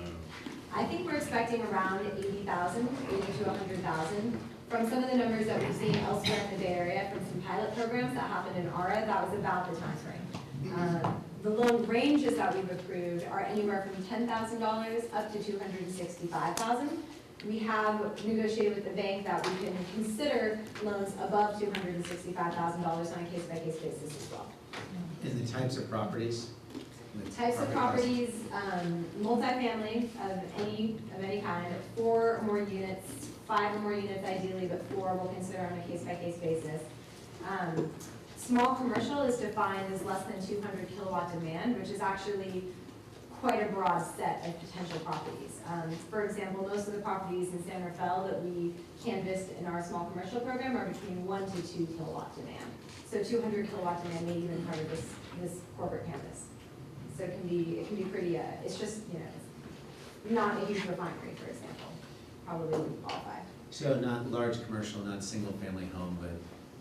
I think we're expecting around 80,000, 80 to 100,000. From some of the numbers that we've seen elsewhere in the Bay Area from some pilot programs that happened in ARA, that was about the time frame. The loan ranges that we've approved are anywhere from $10,000 up to $265,000. We have negotiated with the bank that we can consider loans above $265,000 on a case-by-case basis as well. And the types of properties? Types of properties, multifamily of any kind, 4 or more units, 5 or more units ideally, but 4 we'll consider on a case-by-case basis. Small commercial is defined as less than 200 kilowatt demand, which is actually quite a broad set of potential properties. For example, most of the properties in San Rafael that we canvassed in our small commercial program are between 1 to 2 kilowatt demand. So 200 kilowatt demand may even cover this corporate campus. So it can be pretty, it's just, not a huge refinery, for example, probably wouldn't qualify. So not large commercial, not single family home, but.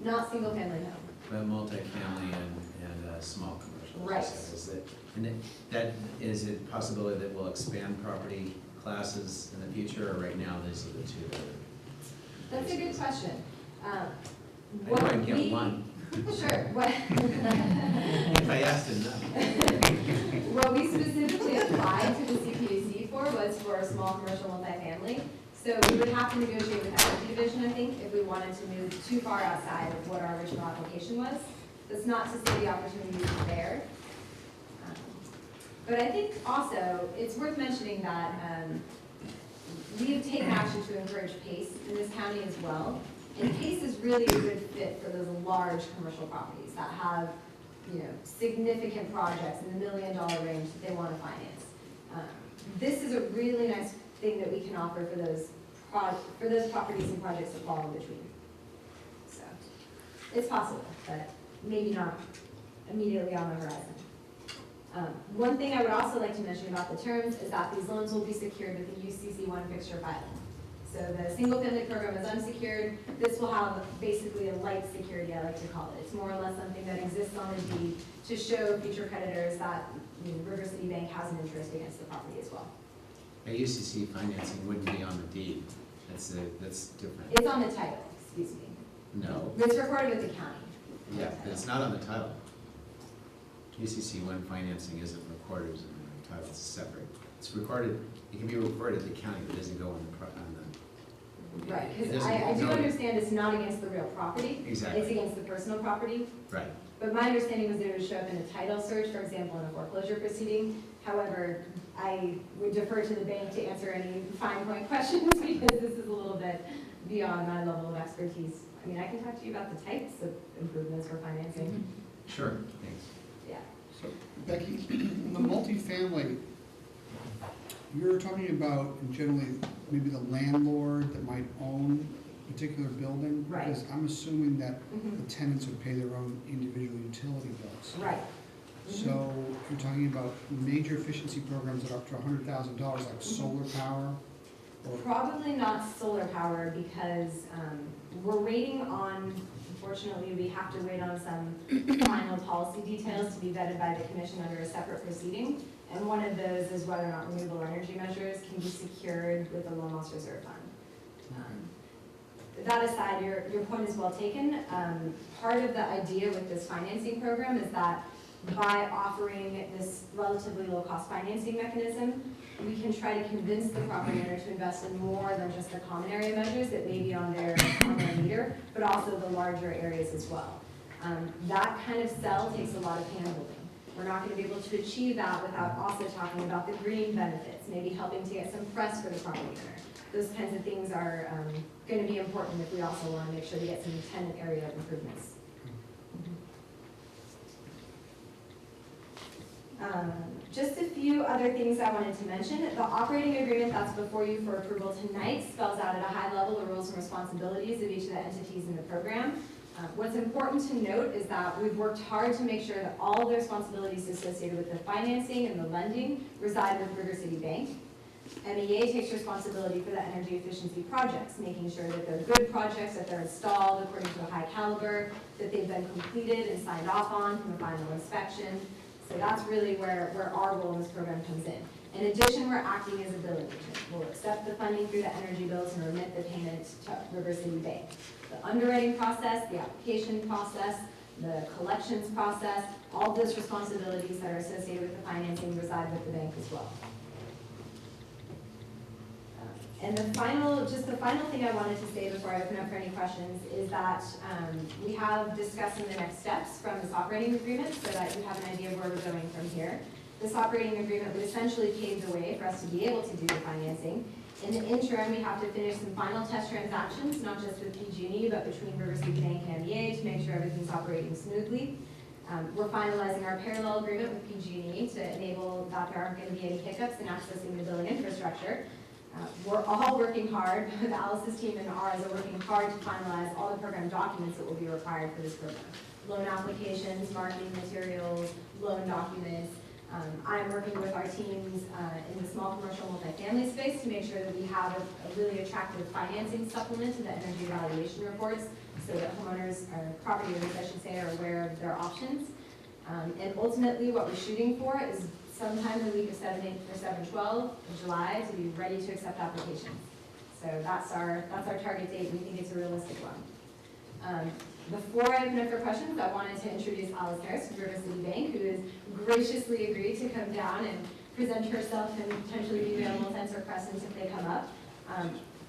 Not single family home. But multifamily and small commercial. Right. So is it a possibility that we'll expand property classes in the future, or right now these are the two that are? That's a good question. I can get one. Sure. If I asked enough. What we specifically applied to the CPUC for was for a small commercial multifamily. So we would have to negotiate with the energy division, I think, if we wanted to move too far outside of what our original application was. That's not to say the opportunity is there. But I think also it's worth mentioning that we have taken action to encourage PACE in this county as well. And PACE is really a good fit for those large commercial properties that have, significant projects in the $1 million range that they want to finance. This is a really nice thing that we can offer for those properties and projects that fall in between. So it's possible, but maybe not immediately on the horizon. One thing I would also like to mention about the terms is that these loans will be secured with the UCC1 fixture filing. So the single-family program is unsecured. This will have basically a light security, I like to call it. It's more or less something that exists on the deed to show future creditors that River City Bank has an interest against the property as well. A UCC financing wouldn't be on the deed. That's different. It's on the title, excuse me. No. It's recorded with the county. Yeah, but it's not on the title. UCC1 financing isn't recorded as a title, it's separate. It's recorded, it can be recorded at the county, but it doesn't go on the. Right, It because doesn't I do go- understand it's not against the real property. Exactly. It's against the personal property. Right. But my understanding was that it would show up in a title search, for example, in a foreclosure proceeding. However, I would defer to the bank to answer any fine point questions because this is a little bit beyond my level of expertise. I mean, I can talk to you about the types of improvements for financing. Sure, thanks. Yeah. So Becky, the multifamily, you're talking about generally maybe the landlord that might own a particular building? Right. Because I'm assuming that Mhm. the tenants would pay their own individual utility bills. Right. So you're talking about major efficiency programs that are up to $100,000, like solar power? Or Probably not solar power because we're waiting on, unfortunately, we have to wait on some final policy details to be vetted by the commission under a separate proceeding. And one of those is whether or not renewable energy measures can be secured with the loan loss reserve fund. That aside, your point is well taken. Part of the idea with this financing program is that by offering this relatively low-cost financing mechanism, we can try to convince the property owner to invest in more than just the common area measures that may be on their meter, but also the larger areas as well. That kind of sell takes a lot of handholding. We're not going to be able to achieve that without also talking about the green benefits, maybe helping to get some press for the property owner. Those kinds of things are going to be important if we also want to make sure to get some tenant area improvements. Just a few other things I wanted to mention. The operating agreement that's before you for approval tonight spells out at a high level the roles and responsibilities of each of the entities in the program. What's important to note is that we've worked hard to make sure that all the responsibilities associated with the financing and the lending reside with River City Bank. MEA takes responsibility for the energy efficiency projects, making sure that they're good projects, that they're installed according to a high caliber, that they've been completed and signed off on from a final inspection. So that's really where our role in this program comes in. In addition, we're acting as a billing agent. We'll accept the funding through the energy bills and remit the payment to River City Bank. The underwriting process, the application process, the collections process, all those responsibilities that are associated with the financing reside with the bank as well. And the final thing I wanted to say before I open up for any questions is that we have discussed the next steps from this operating agreement so that you have an idea of where we're going from here. This operating agreement would essentially pave the way for us to be able to do the financing. In the interim, we have to finish some final test transactions, not just with PG&E, but between River City Bank and MEA to make sure everything's operating smoothly. We're finalizing our parallel agreement with PG&E to enable that there aren't going to be any hiccups in accessing the billing infrastructure. We're all working hard, with Alice's team and ours are working hard to finalize all the program documents that will be required for this program. Loan applications, marketing materials, loan documents. I'm working with our teams in the small commercial multifamily space to make sure that we have a really attractive financing supplement to the energy evaluation reports so that homeowners, or property owners I should say, are aware of their options. And ultimately what we're shooting for is sometime the week of 7/8 or 7/12 of July to be ready to accept applications. So that's our target date. We think it's a realistic one. Before I open up for questions, I wanted to introduce Alice Harris from River City Bank, who has graciously agreed to come down and present herself and potentially be available to answer questions if they come up.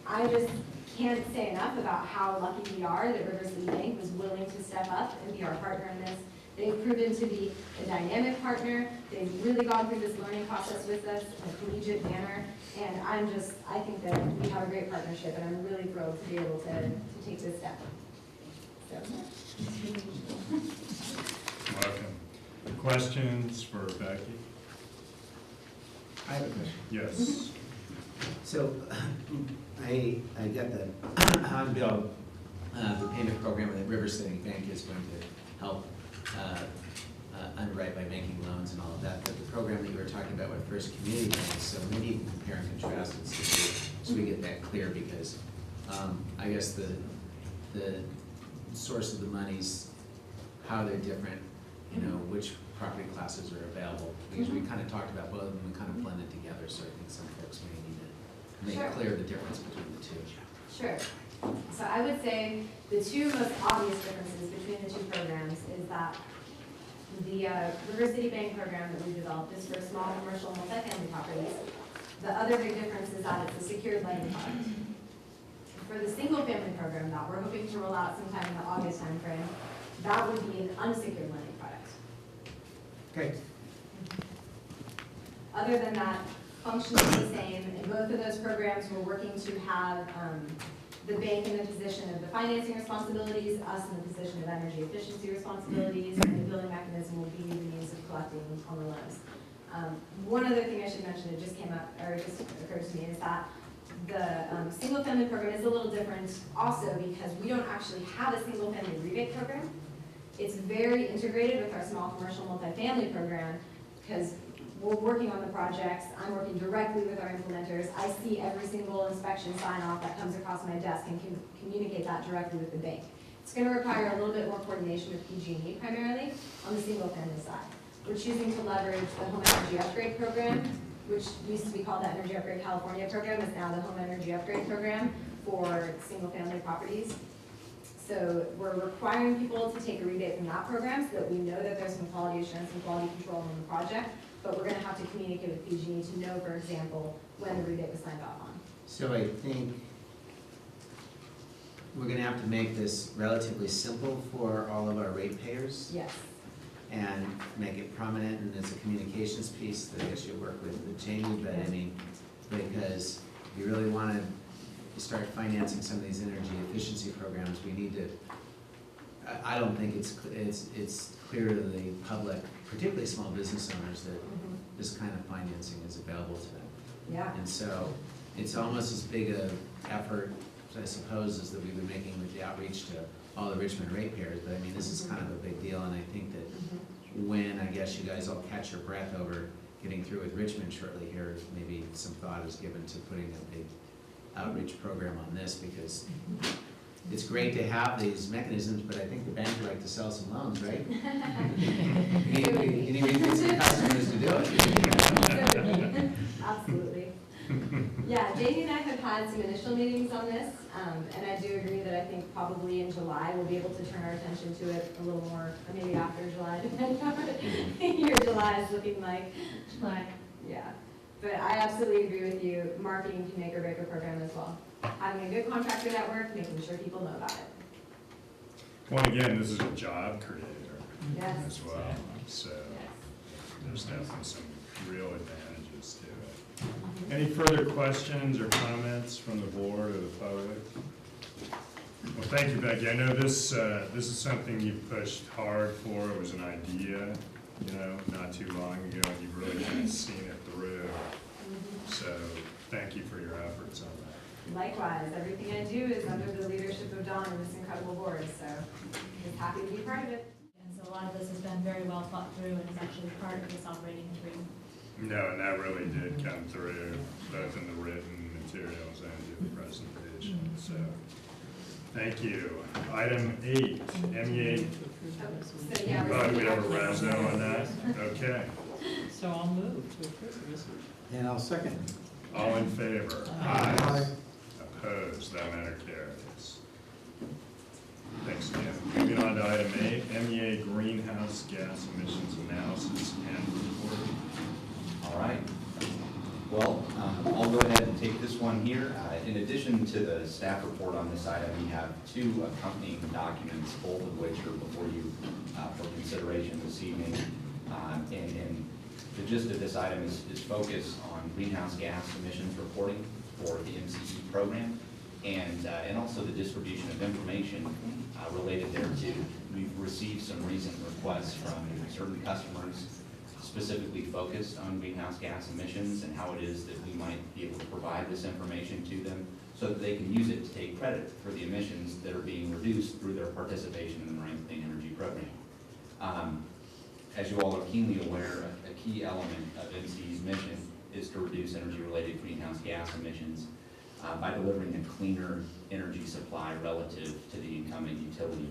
I just can't say enough about how lucky we are that River City Bank was willing to step up and be our partner in this. They've proven to be a dynamic partner. They've really gone through this learning process with us in a collegiate manner. And I think that we have a great partnership, and I'm really thrilled to be able to take this step. So. Welcome. Questions for Becky? I have a question. Yes. So I get the on-bill, the payment program that River City Bank is going to help underwrite by making loans and all of that. But talking about what First Community Bank is, so maybe you can compare and contrast it so we get that clear, because I guess the source of the monies, how they're different, you know, which property classes are available, because we kind of talked about both of them and kind of blended together, so I think some folks may need to make clear the difference between the two. Sure. So I would say the two most obvious differences between the two programs is that the River City Bank program that we developed is for small commercial multifamily properties. The other big difference is that it's a secured lending product. For the single family program that we're hoping to roll out sometime in the August timeframe, that would be an unsecured lending product. Great. Other than that, functions are the same. In both of those programs, we're working to have the bank in the position of the financing responsibilities, us in the position of energy efficiency responsibilities, and the billing mechanism will be the means of collecting on the loans. One other thing I should mention, it just came up, or it just occurred to me, is that the single family program is a little different also because we don't actually have a single family rebate program. It's very integrated with our small commercial multifamily program because we're working on the projects. I'm working directly with our implementers. I see every single inspection sign off that comes across my desk and can communicate that directly with the bank. It's going to require a little bit more coordination with PG&E primarily on the single family side. We're choosing to leverage the Home Energy Upgrade Program, which used to be called the Energy Upgrade California Program, is now the Home Energy Upgrade Program for single family properties. So we're requiring people to take a rebate from that program so that we know that there's some quality assurance and quality control on the project, but we're going to have to communicate with PG&E to know, for example, when the rebate was signed off on. So I think we're gonna have to make this relatively simple for all of our ratepayers. Yes. And make it prominent, and there's a communications piece that I guess you'll work with Jamie, but I mean, because you really wanna start financing some of these energy efficiency programs, we need to, I don't think it's clear to the public, particularly small business owners, that this kind of financing is available to them. Yeah. And so it's almost as big a effort, I suppose, as that we've been making with the outreach to all the Richmond ratepayers, but I mean, this is kind of a big deal, and I think that when, I guess, you guys all catch your breath over getting through with Richmond shortly here, maybe some thought is given to putting a big outreach program on this, because it's great to have these mechanisms, but I think the bank would like to sell some loans, right? You need to get some customers to do it. Absolutely. Yeah, Jamie and I have had some initial meetings on this, and I do agree that I think probably in July we'll be able to turn our attention to it a little more, or maybe after July, depending on what your July is looking like. July. Yeah, but I absolutely agree with you. Marketing can make or break a program as well. Having a good contractor network, making sure people know about it. Well, again, this is a job creator as well, so there's definitely some real advantages to it. Any further questions or comments from the board or the public? Well, thank you, Becky. I know this is something you pushed hard for. It was an idea, not too long ago, and you've really kind of seen it through. So thank you for your efforts on that. Likewise, everything I do is under the leadership of Don and this incredible board, so I'm happy to be part of it. And so a lot of this has been very well thought through and is actually part of this operating agreement. No, and that really did come through, both in the written materials and in the presentation, so, thank you. Item 8, MEA. Oh, do we have a reso on that? Okay. So I'll move to approve the resolution. And I'll second. All in favor? Aye. Opposed? That matter carries. Thanks, Jim. Moving on to item 8, MEA greenhouse gas emissions analysis and report. All right. Well, I'll go ahead and take this one here. In addition to the staff report on this item, we have 2 accompanying documents, both of which are before you for consideration this evening. And the gist of this item is focused on greenhouse gas emissions reporting for the MCE program and also the distribution of information related thereto. We've received some recent requests from certain customers specifically focused on greenhouse gas emissions and how it is that we might be able to provide this information to them so that they can use it to take credit for the emissions that are being reduced through their participation in the Marin Clean Energy Program. As you all are keenly aware, a key element of MCE's mission is to reduce energy-related greenhouse gas emissions by delivering a cleaner energy supply relative to the incumbent utility.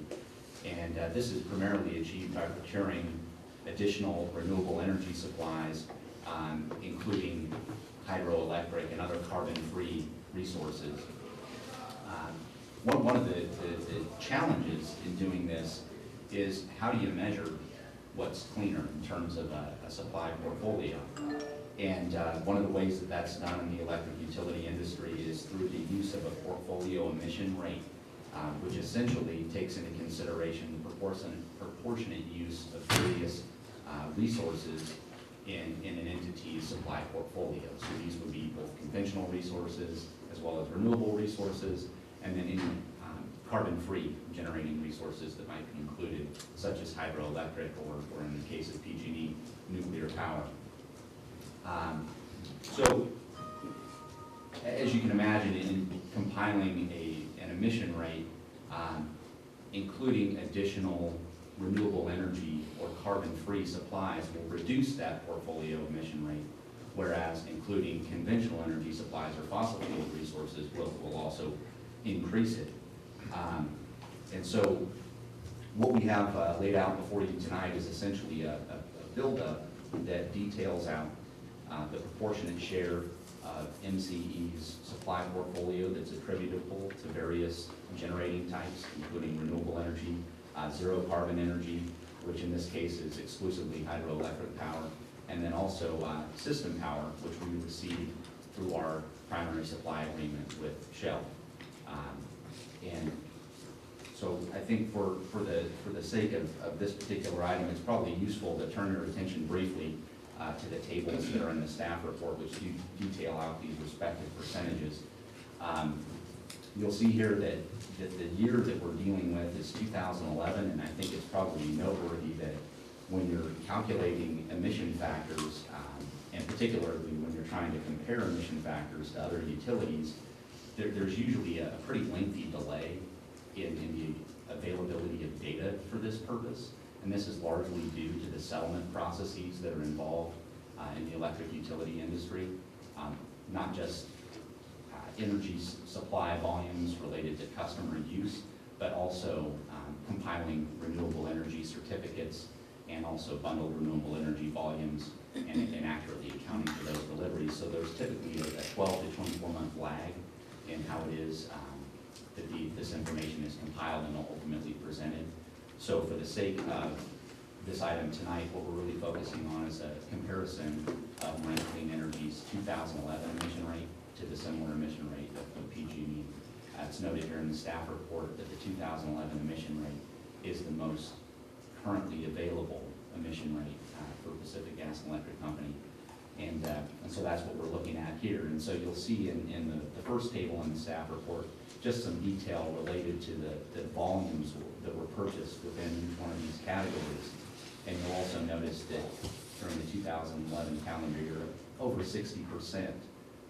And this is primarily achieved by procuring additional renewable energy supplies, including hydroelectric and other carbon-free resources. One of the challenges in doing this is how do you measure what's cleaner in terms of a supply portfolio? And one of the ways that that's done in the electric utility industry is through the use of a portfolio emission rate, which essentially takes into consideration the proportionate use of various resources in an entity's supply portfolio. So these would be both conventional resources as well as renewable resources, and then any carbon-free generating resources that might be included, such as hydroelectric or in the case of PG&E, nuclear power. So, as you can imagine, in compiling an emission rate, including additional renewable energy or carbon-free supplies will reduce that portfolio emission rate, whereas including conventional energy supplies or fossil fuel resources will also increase it. And so what we have laid out before you tonight is essentially a build-up that details out the proportionate share of MCE's supply portfolio that's attributable to various generating types, including renewable energy, zero carbon energy, which in this case is exclusively hydroelectric power, and then also system power, which we receive through our primary supply agreement with Shell. And so I think for the sake of this particular item, it's probably useful to turn your attention briefly to the tables that are in the staff report, which do detail out these respective percentages. You'll see here that the year that we're dealing with is 2011, and I think it's probably noteworthy that when you're calculating emission factors, and particularly when you're trying to compare emission factors to other utilities, there's usually a pretty lengthy delay in the availability of data for this purpose. And this is largely due to the settlement processes that are involved in the electric utility industry, not just energy supply volumes related to customer use, but also compiling renewable energy certificates and also bundled renewable energy volumes and accurately accounting for those deliveries. So there's typically a 12 to 24 month lag in how it is that this information is compiled and ultimately presented. So for the sake of this item tonight, what we're really focusing on is a comparison of Marin Clean Energy's 2011 emission rate to the similar emission rate of PG&E. It's noted here in the staff report that the 2011 emission rate is the most currently available emission rate for Pacific Gas and Electric Company. And so that's what we're looking at here. And so you'll see in the first table in the staff report just some detail related to the volumes that were purchased within each one of these categories. And you'll also notice that during the 2011 calendar year, over 60%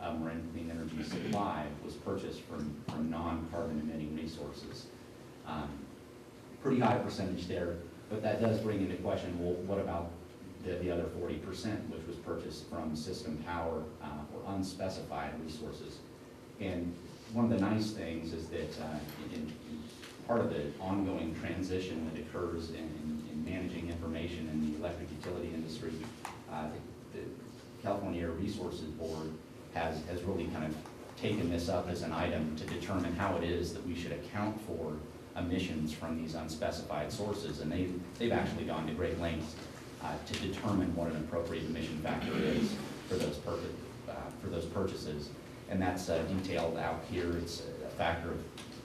of Marin Clean Energy supply was purchased from non-carbon emitting resources. Pretty high percentage there, but that does bring into question, well, what about the other 40%, which was purchased from system power or unspecified resources? And one of the nice things is that in part of the ongoing transition that occurs in managing information in the electric utility industry, the California Air Resources Board has really kind of taken this up as an item to determine how it is that we should account for emissions from these unspecified sources. And they've actually gone to great lengths to determine what an appropriate emission factor is for those purchases. And that's detailed out here. It's a factor of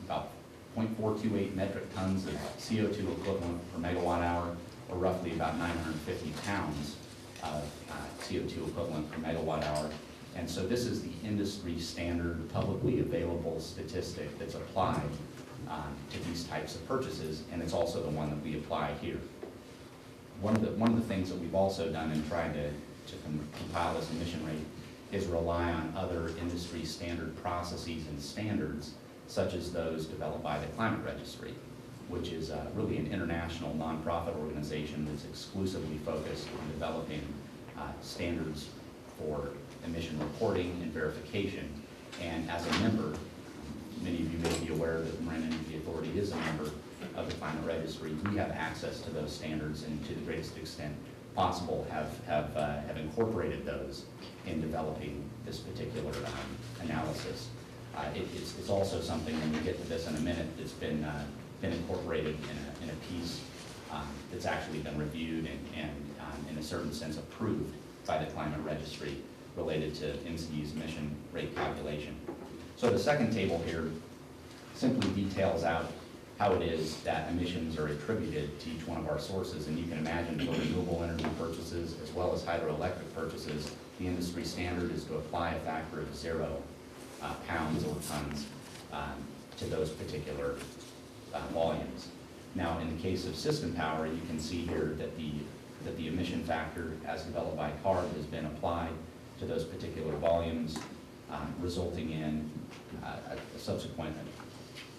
about 0.428 metric tons of CO2 equivalent per megawatt hour, or roughly about 950 pounds of CO2 equivalent per megawatt hour. And so this is the industry standard, publicly available statistic that's applied to these types of purchases, and it's also the one that we apply here. One of the things that we've also done in trying to compile this emission rate is rely on other industry standard processes and standards, such as those developed by the Climate Registry, which is really an international nonprofit organization that's exclusively focused on developing standards for emission reporting and verification. And as a member, many of you may be aware that the Marin Energy Authority is a member of the Climate Registry. We have access to those standards, and to the greatest extent possible have incorporated those in developing this particular analysis. It's also something, and we'll get to this in a minute, that's been incorporated in a piece that's actually been reviewed and in a certain sense approved by the Climate Registry related to MCE's emission rate calculation. So the second table here simply details out how it is that emissions are attributed to each one of our sources. And you can imagine for renewable energy purchases as well as hydroelectric purchases, the industry standard is to apply a factor of 0 pounds or tons to those particular volumes. Now, in the case of system power, you can see here that the emission factor as developed by CARB has been applied to those particular volumes, resulting in a subsequent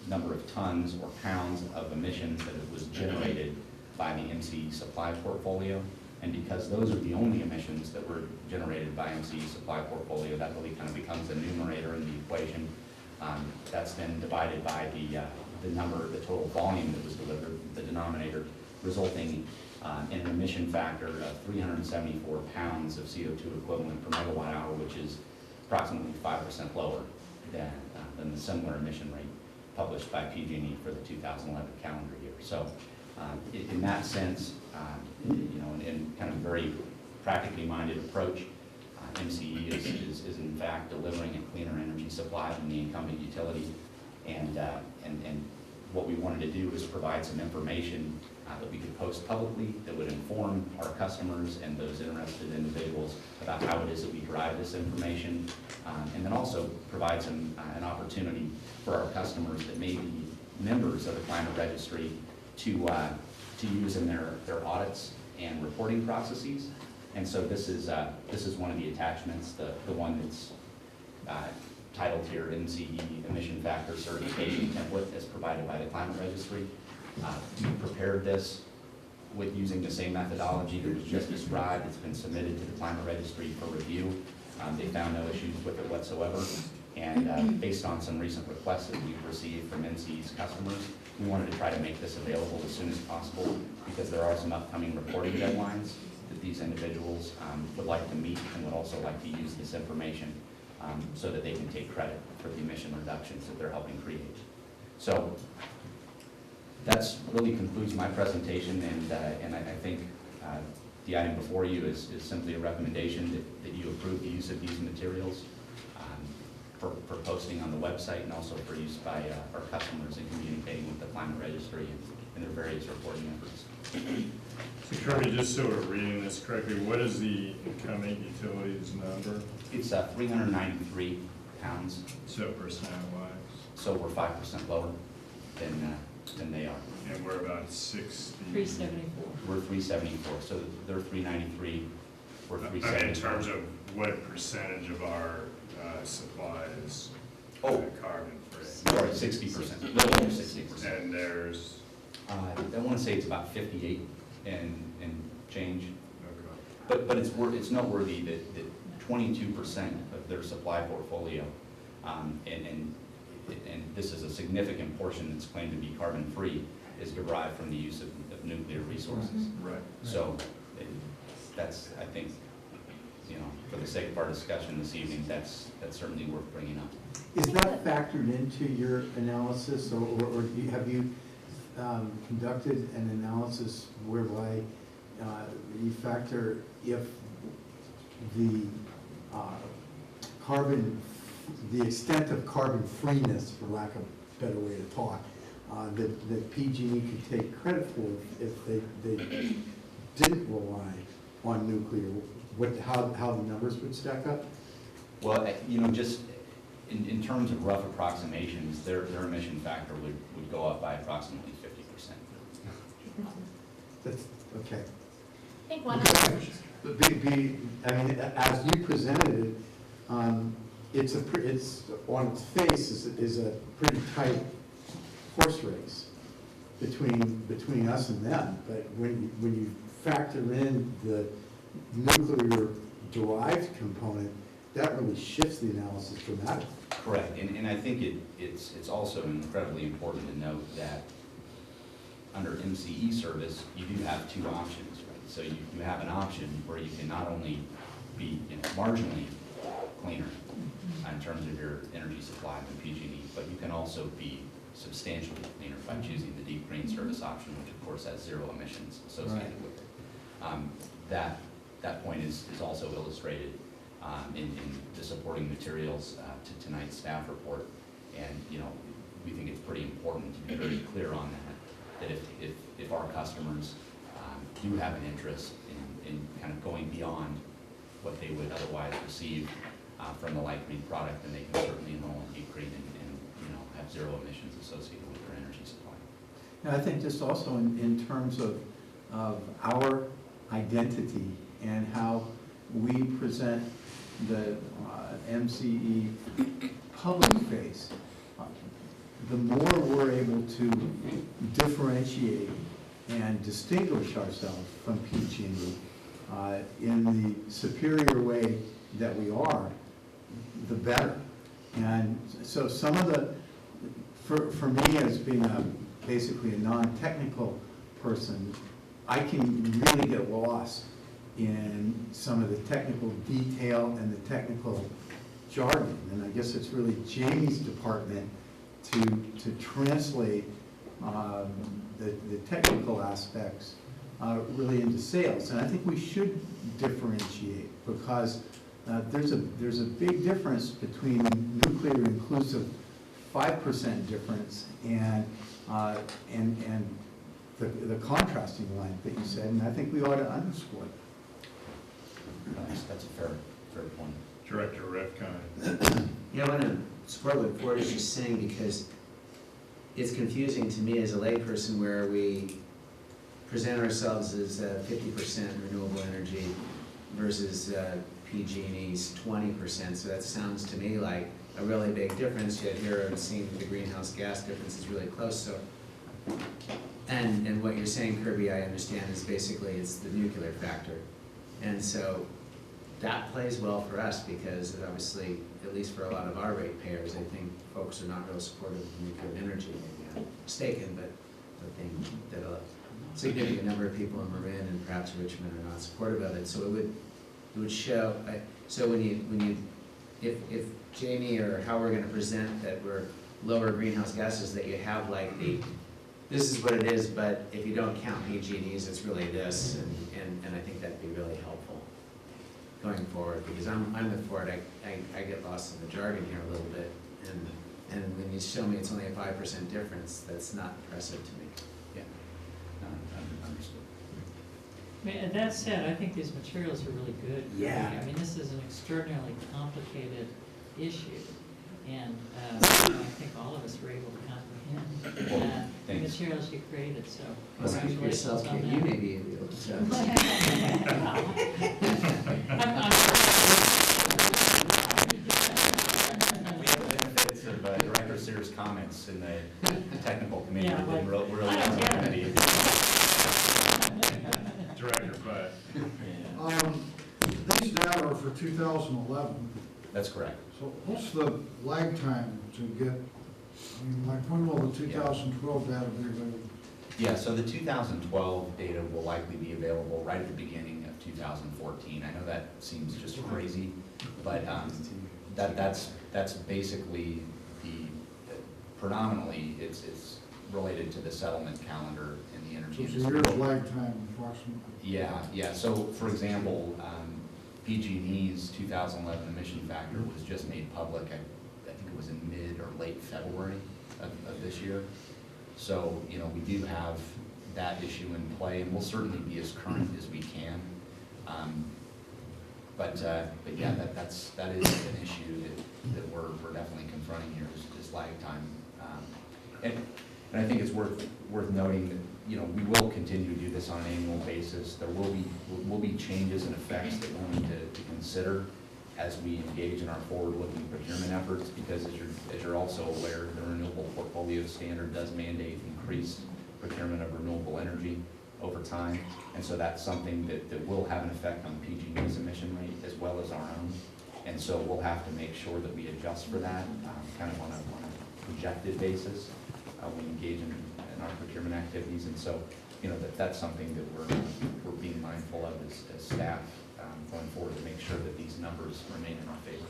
number of tons or pounds of emissions that was generated by the MCE supply portfolio. And because those are the only emissions that were generated by MCE supply portfolio, that really kind of becomes the numerator in the equation. That's then divided by the number, the total volume that was delivered, the denominator, resulting in an emission factor of 374 pounds of CO2 equivalent per megawatt hour, which is approximately 5% lower than the similar emission rate published by PG&E for the 2011 calendar year. So in that sense, in kind of a very practically minded approach, MCE is in fact delivering a cleaner energy supply than the incumbent utility. And what we wanted to do is provide some information that we could post publicly that would inform our customers and those interested individuals about how it is that we derive this information, and then also provide an opportunity for our customers that may be members of the Climate Registry to use in their audits and reporting processes. And so this is one of the attachments, the one that's titled here MCE Emission Factor Certification Template as provided by the Climate Registry. We prepared this with using the same methodology that was just described. It's been submitted to the Climate Registry for review. They found no issues with it whatsoever. And based on some recent requests that we've received from MCE's customers, we wanted to try to make this available as soon as possible because there are some upcoming reporting deadlines that these individuals would like to meet and would also like to use this information so that they can take credit for the emission reductions that they're helping create. So that's really concludes my presentation, and I think the item before you is simply a recommendation that you approve the use of these materials for posting on the website and also for use by our customers in communicating with the Climate Registry and their various reporting efforts. So Kirby, just so we're reading this correctly, what is the incumbent utilities number? It's 393 pounds. So percent-wise? So we're 5% lower than they are. And we're about 60. 374. We're 374. So they're 393. We're 374. In terms of what percentage of our supply is carbon free? Sorry, 60%. A little over 60%. And there's? I want to say it's about 58 and change. Okay. But it's noteworthy that 22% of their supply portfolio, and this is a significant portion that's claimed to be carbon free, is derived from the use of nuclear resources. Right. So that's, I think, for the sake of our discussion this evening, that's certainly worth bringing up. Is that factored into your analysis, or have you conducted an analysis whereby you factor if the the extent of carbon freeness, for lack of a better way to talk, that PG&E could take credit for if they didn't rely on nuclear, how the numbers would stack up? Well, just in terms of rough approximations, their emission factor would go up by approximately 50%. That's okay. I think one as you presented it, it's on its face is a pretty tight horse race between us and them. But when you factor in the nuclear-derived component, that really shifts the analysis dramatically. Correct, and I think it's also incredibly important to note that under MCE service, you do have two options, right? So you have an option where you can not only be marginally cleaner in terms of your energy supply than PG&E, but you can also be substantially cleaner by choosing the deep green service option, which of course has zero emissions associated with it. That point is also illustrated in the supporting materials to tonight's staff report. And we think it's pretty important to be very clear on that if our customers do have an interest in kind of going beyond what they would otherwise receive from the light green product, then they can certainly enroll in deep green and have zero emissions associated with their energy supply. And I think just also in terms of our identity and how we present the MCE public face, the more we're able to differentiate and distinguish ourselves from PG&E in the superior way that we are, the better. And so some of the, for me as being basically a non-technical person, I can really get lost in some of the technical detail and the technical jargon. And I guess it's really Jamie's department to translate the technical aspects really into sales. And I think we should differentiate because there's a big difference between nuclear inclusive 5% difference and the contrasting line that you said, and I think we ought to underscore it. That's a fair point. Director Rifkind. Yeah, I want to support what Ford is just saying because it's confusing to me as a layperson where we present ourselves as 50% renewable energy versus PG&E's 20%. So that sounds to me like a really big difference, yet here I'm seeing the greenhouse gas difference is really close. So, and what you're saying, Kirby, I understand is basically it's the nuclear factor. And so that plays well for us because obviously, at least for a lot of our ratepayers, I think folks are not real supportive of nuclear energy. Maybe I'm mistaken, but I think that a significant number of people in Marin and perhaps Richmond are not supportive of it. So it would show. So if Jamie or how we're going to present that we're lower greenhouse gases, that you have like this is what it is, but if you don't count PG&Es, it's really this, and I think that'd be really helpful going forward, because I'm with Ford. I get lost in the jargon here a little bit, and when you show me it's only a 5% difference, that's not impressive to me. Yeah, understood. I mean, that said, I think these materials are really good. Yeah. I mean, this is an extraordinarily complicated issue, and I think all of us were able to comprehend the materials you created, so Well, speak for yourself, congratulations on you that. may be able to judge. We have the benefits of Director Sears' comments in the technical committee. Yeah, That didn't really I don't get it. committee. Director Butt. These data are for 2011. That's correct. So what's the lag time to get, I mean, like when will the 2012 data be available? Yeah, so the 2012 data will likely be available right at the beginning of 2014. I know that seems just crazy, but that's basically predominantly it's related to the settlement calendar in the energy So it's a industry. year's lag time approximately. Yeah. So for example, PG&E's 2011 emission factor was just made public, I think it was in mid or late February of this year. So, we do have that issue in play, and we'll certainly be as current as we can. But yeah, that is an issue that we're definitely confronting here is lag time. And I think it's worth noting that, we will continue to do this on an annual basis. There will be changes and effects that we'll need to consider as we engage in our forward-looking procurement efforts, because as you're also aware, the Renewable Portfolio Standard does mandate increased procurement of renewable energy over time. And so that's something that will have an effect on PG&E's emission rate as well as our own. And so we'll have to make sure that we adjust for that, kind of on a projected basis when we engage in our procurement activities. And so, you know, that's something that we're being mindful of as staff going forward to make sure that these numbers remain in our favor.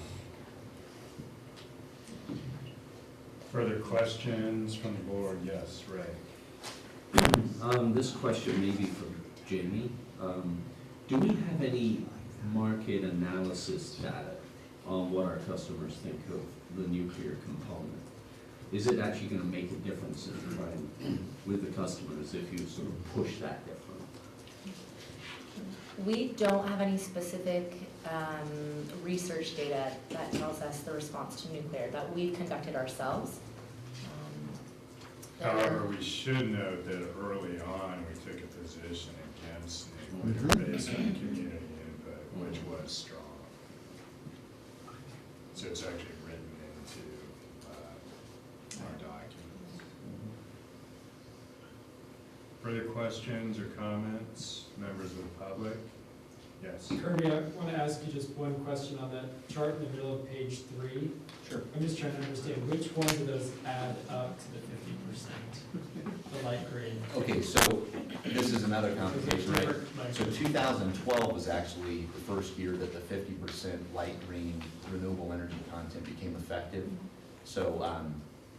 Further questions from the board? Yes, Ray. This question may be for Jamie. Do we have any market analysis data on what our customers think of the nuclear component? Is it actually going to make a difference in trying with the customers if you sort of push that different? We don't have any specific research data that tells us the response to nuclear that we've conducted ourselves. However, we should note that early on, we took a position against nuclear based on community input, which was strong. So it's actually written into our documents. Further questions or comments, members of the public? Yes. Kirby, I want to ask you just one question on that chart in the middle of page 3. Sure. I'm just trying to understand which ones of those add up to the 50%, the light green. Okay, so this is another complication, right? So 2012 was actually the first year that the 50% light green renewable energy content became effective. So,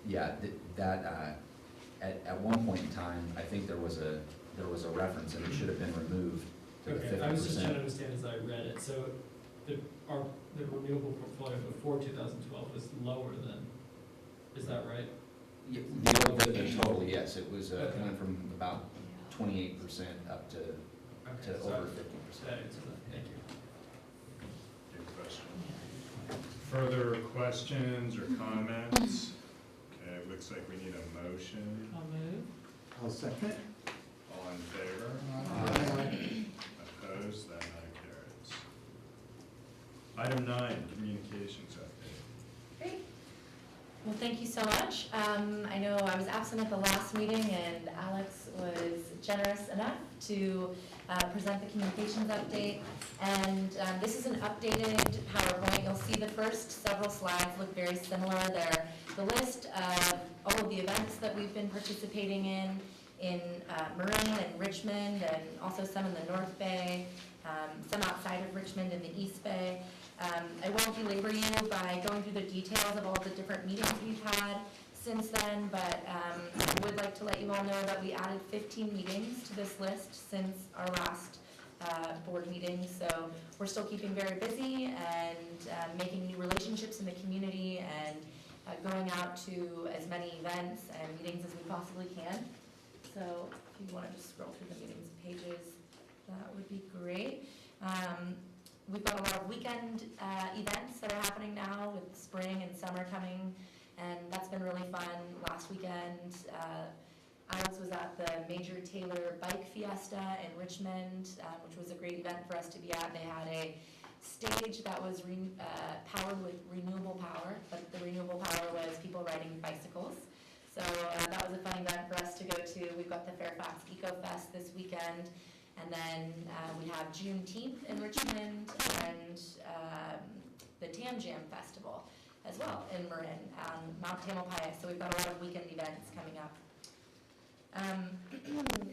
yeah, at one point in time, I think there was a reference and it should have been removed to the 50%. Okay, I was just trying to understand as I read it. So the renewable portfolio before 2012 was lower than, is that right? Yeah, the total, yes, it was coming from about 28% up to over 50%. Thank you. Good question. Further questions or comments? Okay, it looks like we need a motion. I'll move. I'll second. All in favor? Opposed? That matter carries. Item 9, communications update. Great. Well, thank you so much. I know I was absent at the last meeting and Alex was generous enough to present the communications update. And this is an updated PowerPoint. You'll see the first several slides look very similar. They're the list of all of the events that we've been participating in Marin and Richmond, and also some in the North Bay, some outside of Richmond in the East Bay. I won't belabor you by going through the details of all the different meetings we've had since then, but I would like to let you all know that we added 15 meetings to this list since our last board meeting. So we're still keeping very busy and making new relationships in the community and going out to as many events and meetings as we possibly can. So if you want to just scroll through the meetings pages, that would be great. We've got a lot of weekend events that are happening now with spring and summer coming, and that's been really fun. Last weekend, Alex was at the Major Taylor Bike Fiesta in Richmond, which was a great event for us to be at. They had a stage that was powered with renewable power, but the renewable power was people riding bicycles. So that was a fun event for us to go to. We've got the Fairfax Eco Fest this weekend, and then we have Juneteenth in Richmond and the Tam Jam Festival as well in Marin, Mount Tamalpais. So we've got a lot of weekend events coming up.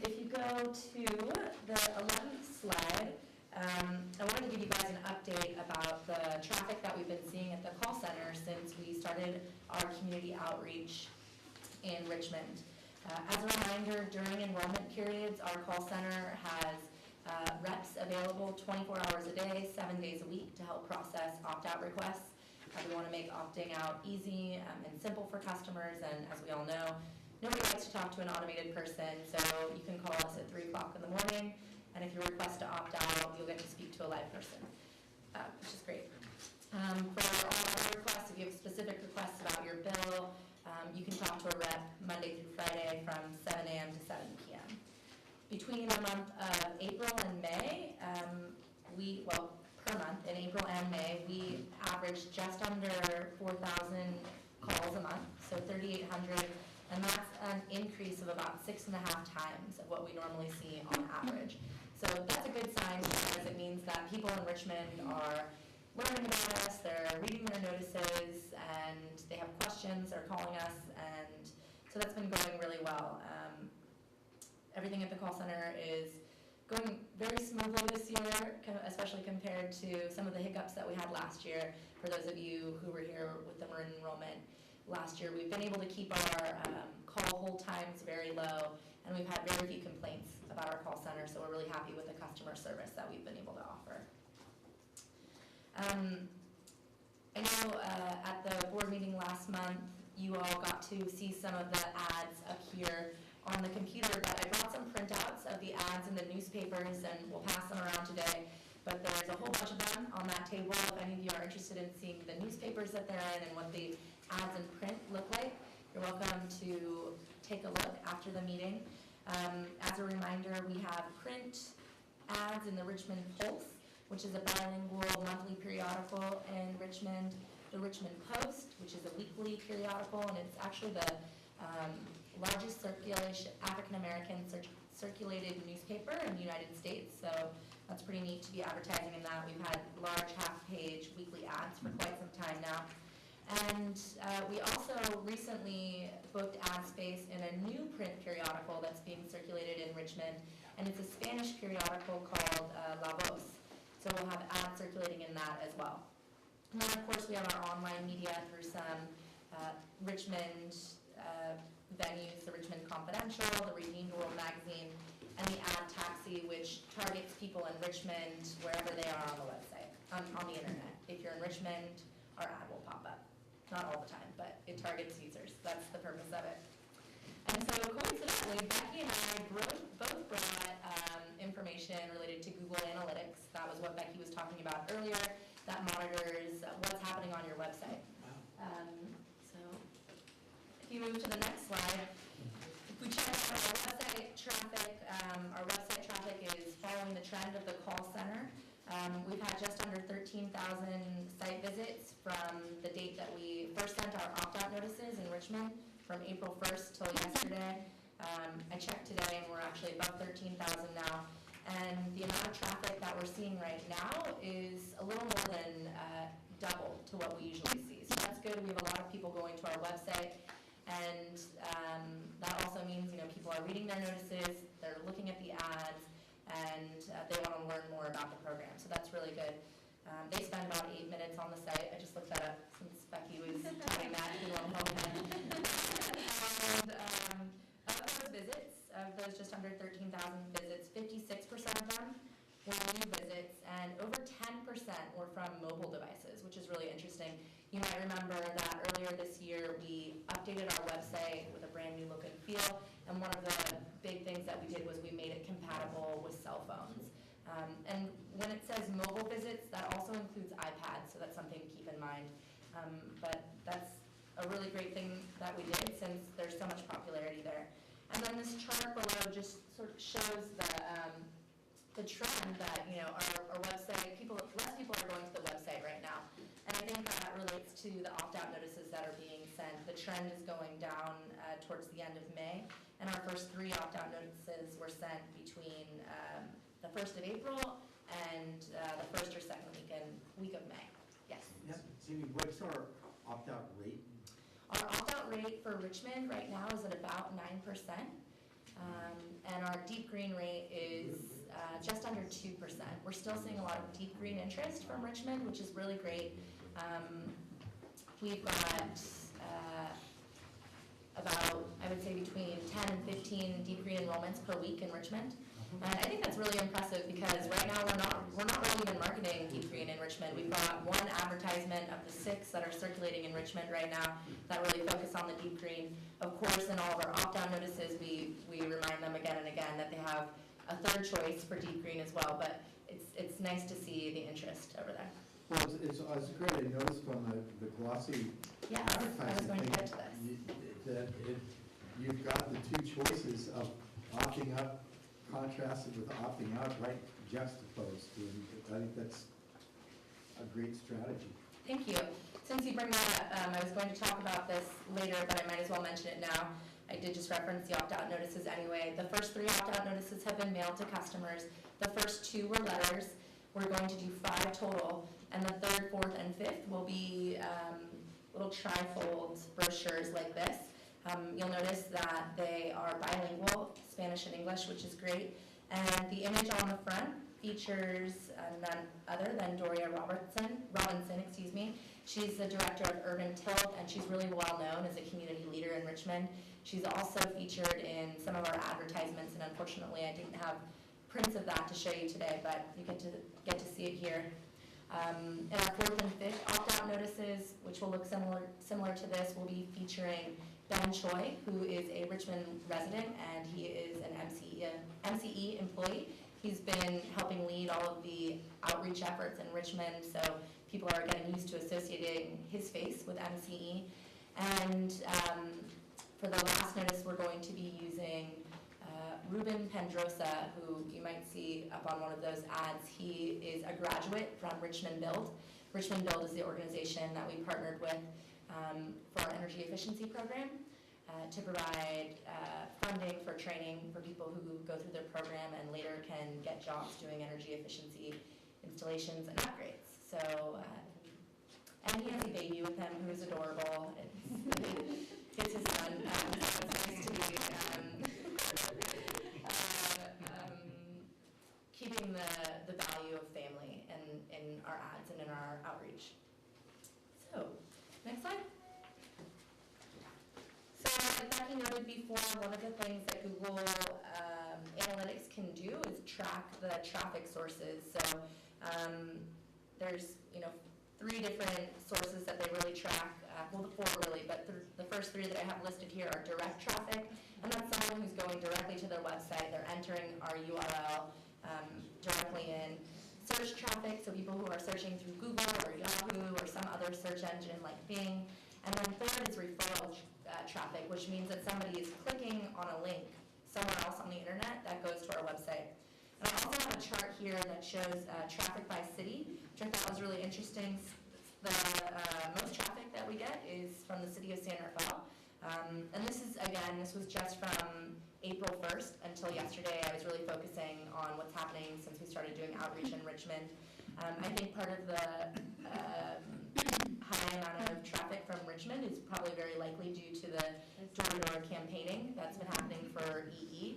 If you go to the 11th slide, I wanted to give you guys an update about the traffic that we've been seeing at the call center since we started our community outreach in Richmond. As a reminder, during enrollment periods, our call center has reps available 24 hours a day, 7 days a week to help process opt-out requests. We want to make opting out easy and simple for customers, and as we all know, nobody likes to talk to an automated person, so you can call us at 3 o'clock in the morning, and if you request to opt out, you'll get to speak to a live person, which is great. For all other requests, if you have specific requests about your bill, you can talk to a rep Monday through Friday from 7 a.m. to 7 p.m. Between the month of April and May, per month, in April and May, we averaged just under 4,000 calls a month, so 3,800, and that's an increase of about 6.5 times of what we normally see on average. So that's a good sign because it means that people in Richmond are learning about us, they're reading their notices, and they have questions, they're calling us, and so that's been going really well. Everything at the call center is going very smoothly this year, especially compared to some of the hiccups that we had last year. For those of you who were here with the Marin enrollment last year, we've been able to keep our call hold times very low, and we've had very few complaints about our call center, so we're really happy with the customer service that we've been able to offer. I know at the board meeting last month, you all got to see some of the ads up here on the computer, but I brought some printouts of the ads in the newspapers, and we'll pass them around today. But there's a whole bunch of them on that table. If any of you are interested in seeing the newspapers that they're in and what the ads in print look like, you're welcome to take a look after the meeting. As a reminder, we have print ads in the Richmond Pulse, which is a bilingual monthly periodical in Richmond, the Richmond Post, which is a weekly periodical, and it's actually the largest African-American circulated newspaper in the United States, so that's pretty neat to be advertising in that. We've had large half-page weekly ads for quite some time now. And we also recently booked ad space in a new print periodical that's being circulated in Richmond, and it's a Spanish periodical called La Voz. So we'll have ads circulating in that as well. And then, of course, we have our online media through some Richmond venues, the Richmond Confidential, the Redeemed World Magazine, and the Ad Taxi, which targets people in Richmond wherever they are on the website, on the internet. If you're in Richmond, our ad will pop up. Not all the time, but it targets users. That's the purpose of it. And so coincidentally, Becky and I both brought information related to Google Analytics. That was what Becky was talking about earlier, that monitors what's happening on your website. So if you move to the next slide, if we check out our website traffic is following the trend of the call center. We've had just under 13,000 site visits from the date that we first sent our opt-out notices in Richmond, from April 1st till yesterday. I checked today and we're actually above 13,000 now. And the amount of traffic that we're seeing right now is a little more than double to what we usually see. So that's good. We have a lot of people going to our website, and that also means, people are reading their notices, they're looking at the ads, and they want to learn more about the program. So that's really good. They spend about 8 minutes on the site. I just looked that up since Becky was having that. And of those visits, of those just under 13,000 visits, 56% of them were new visits, and over 10% were from mobile devices, which is really interesting. You might remember that earlier this year we updated our website with a brand new look and feel, and one of the big things that we did was we made it compatible with cell phones. And when it says mobile visits, that also includes iPads, so that's something to keep in mind. But that's a really great thing that we did since there's so much popularity there. And then this chart below just sort of shows the trend that, our website, less people are going to the website right now. And I think that relates to the opt-out notices that are being sent. The trend is going down towards the end of May, and our first 3 opt-out notices were sent between the 1st of April and the 1st or 2nd week of May. Yes? Yep. Cindy, what's our opt-out rate? Our opt-out rate for Richmond right now is at about 9%. And our deep green rate is just under 2%. We're still seeing a lot of deep green interest from Richmond, which is really great. We've got about, I would say, between 10 and 15 deep green enrollments per week in Richmond. And I think that's really impressive because right now we're not really even marketing deep green in Richmond. We've got 1 advertisement of the 6 that are circulating in Richmond right now that really focus on the deep green. Of course, in all of our opt-out notices, we remind them again and again that they have a 3rd choice for deep green as well, but it's nice to see the interest over there. Well, it's great. I noticed on the glossy advertising I was going to get to this. You've got the 2 choices of opting up contrasted with opting out, right, juxtaposed. And I think that's a great strategy. Thank you. Since you bring that up, I was going to talk about this later, but I might as well mention it now. I did just reference the opt-out notices anyway. The first 3 opt-out notices have been mailed to customers. The first 2 were letters. We're going to do 5 total, and the 3rd, 4th, and 5th will be little trifold brochures like this. You'll notice that they are bilingual, Spanish and English, which is great. And the image on the front features none other than Doria Robinson. She's the director of Urban Tilt, and she's really well known as a community leader in Richmond. She's also featured in some of our advertisements, and unfortunately I didn't have prints of that to show you today, but you get to see it here. In our 4th and 5th opt-out notices, which will look similar to this, will be featuring Ben Choi, who is a Richmond resident, and he is an MCE employee. He's been helping lead all of the outreach efforts in Richmond, so people are getting used to associating his face with MCE. And for the last notice, we're going to be using Ruben Pendrosa, who you might see up on one of those ads. He is a graduate from Richmond Build. Richmond Build is the organization that we partnered with for our energy efficiency program to provide funding for training for people who go through their program and later can get jobs doing energy efficiency installations and upgrades. So, and he has a baby with him who's adorable. It's his son. So it's nice to be keeping the value of family in our ads and in our outreach. So, next slide. So, like Becky noted before, one of the things that Google Analytics can do is track the traffic sources. So, there's 3 different sources that they really track. Well, the 4 really, but the first 3 that I have listed here are direct traffic, and that's someone who's going directly to their website. They're entering our URL directly in. Search traffic, so people who are searching through Google or Yahoo or some other search engine like Bing. And then 3rd is referral traffic, which means that somebody is clicking on a link somewhere else on the internet that goes to our website. And I also have a chart here that shows traffic by city, which I thought was really interesting. The most traffic that we get is from the city of San Rafael. And this was just from April 1st until yesterday. I was really focusing on what's happening since we started doing outreach in Richmond. I think part of the high amount of traffic from Richmond is probably very likely due to the door-to-door campaigning that's been happening for EE.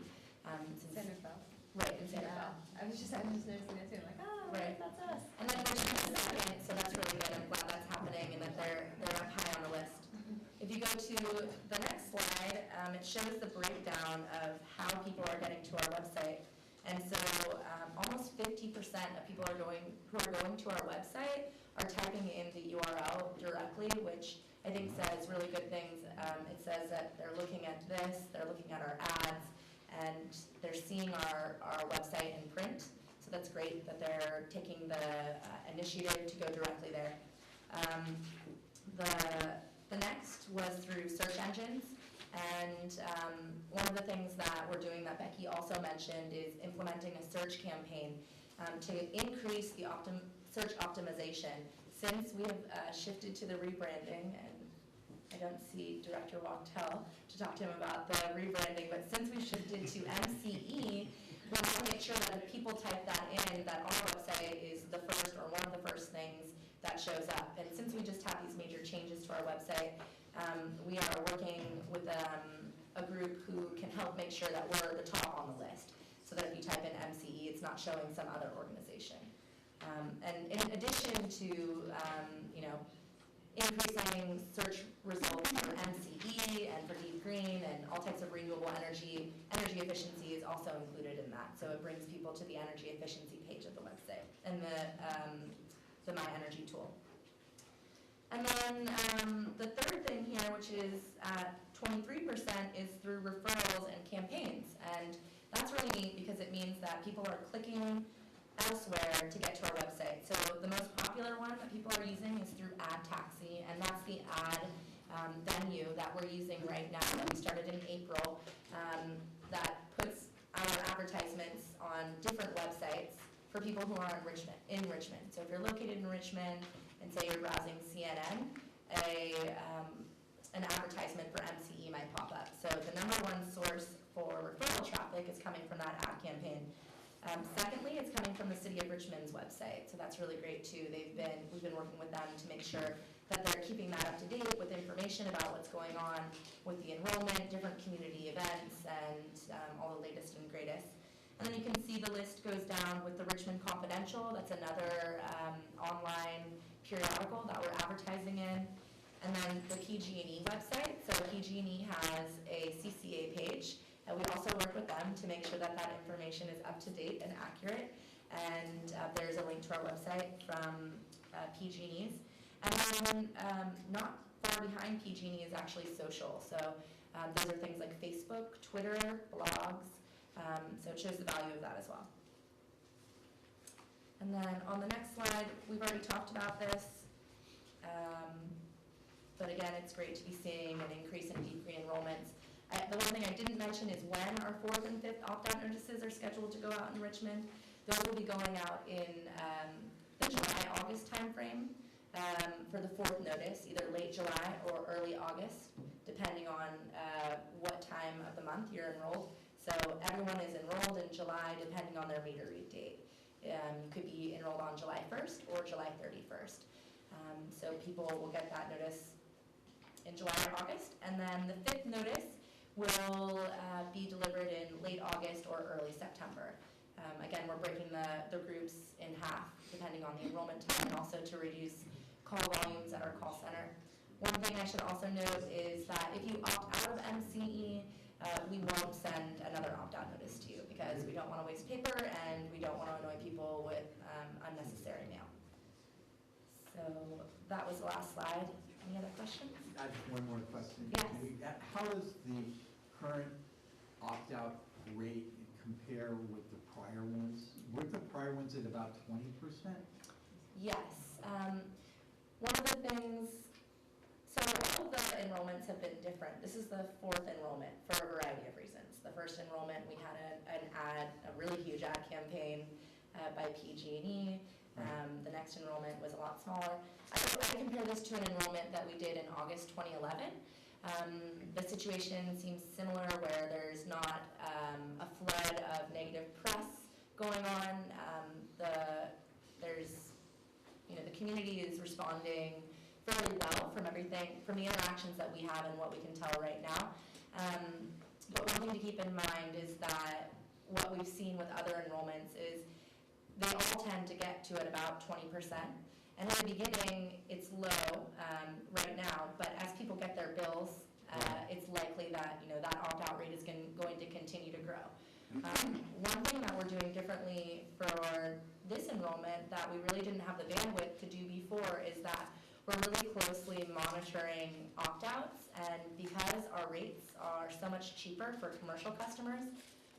San Rafael. Right, in San Rafael. I was just noticing it too, like, oh, right, that's us. And then Richmond is second, so that's really good. I'm glad that's happening and that they're up high on the list. If you go to the next slide, it shows the breakdown of how people are getting to our website. And so almost 50% of people who are going to our website are typing in the URL directly, which I think says really good things. It says that they're looking at this, they're looking at our ads, and they're seeing our website in print. So that's great that they're taking the initiative to go directly there. The next was through search engines, and one of the things that we're doing that Becky also mentioned is implementing a search campaign to increase the search optimization. Since we have shifted to the rebranding, and I don't see Director Wachtel to talk to him about the rebranding, but since we shifted to MCE, we want to make sure that if people type that in, that our website is the first or one of the first things that shows up. And since we just have these major changes to our website, we are working with a group who can help make sure that we're the top on the list, so that if you type in MCE, it's not showing some other organization. And in addition to, increasing search results for MCE and for deep green and all types of renewable energy, energy efficiency is also included in that. So it brings people to the energy efficiency page of the website and the My Energy tool. And then the third thing here, which is at 23%, is through referrals and campaigns. And that's really neat because it means that people are clicking elsewhere to get to our website. So the most popular one that people are using is through Ad Taxi, and that's the ad venue that we're using right now that we started in April that puts our advertisements on different websites for people who are in Richmond. So if you're located in Richmond and say you're browsing CNN, an advertisement for MCE might pop up. So the number one source for referral traffic is coming from that ad campaign. Secondly, it's coming from the City of Richmond's website, so that's really great too. We've been working with them to make sure that they're keeping that up to date with information about what's going on with the enrollment, different community events, and all the latest and greatest. And then you can see the list goes down with the Richmond Confidential. That's another online periodical that we're advertising in. And then the PG&E website. So PG&E has a CCA page, and we also work with them to make sure that that information is up to date and accurate. And there's a link to our website from PG&E's. And then not far behind PG&E is actually social. So those are things like Facebook, Twitter, blogs. So it shows the value of that as well. And then on the next slide, we've already talked about this. But again, it's great to be seeing an increase in deep re-enrollments. The one thing I didn't mention is when our 4th and 5th opt-out notices are scheduled to go out in Richmond. Those will be going out in the July-August timeframe for the 4th notice, either late July or early August, depending on what time of the month you're enrolled. So everyone is enrolled in July depending on their meter read date. You could be enrolled on July 1st or July 31st. So people will get that notice in July or August, and then the 5th notice will be delivered in late August or early September. Again, we're breaking the groups in half depending on the enrollment time, and also to reduce call volumes at our call center. One thing I should also note is that if you opt out of MCE, we won't send another opt-out notice to you because we don't want to waste paper and we don't want to annoy people with unnecessary mail. So that was the last slide. Any other questions? I have one more question. Yes. How does the current opt-out rate compare with the prior ones? Weren't the prior ones at about 20%? Yes. One of the things, so all of the enrollments have been different. This is the 4th enrollment for a variety of reasons. The first enrollment, we had a really huge ad campaign by PG&E. The next enrollment was a lot smaller. I compare this to an enrollment that we did in August 2011. The situation seems similar where there's not a flood of negative press going on. The community is responding fairly well from the interactions that we have and what we can tell right now. But one thing to keep in mind is that what we've seen with other enrollments is they all tend to get to at about 20%. And in the beginning, it's low right now, but as people get their bills, it's likely that that opt-out rate is going to continue to grow. One thing that we're doing differently for this enrollment that we really didn't have the bandwidth to do before is that we're really closely monitoring opt-outs, and because our rates are so much cheaper for commercial customers,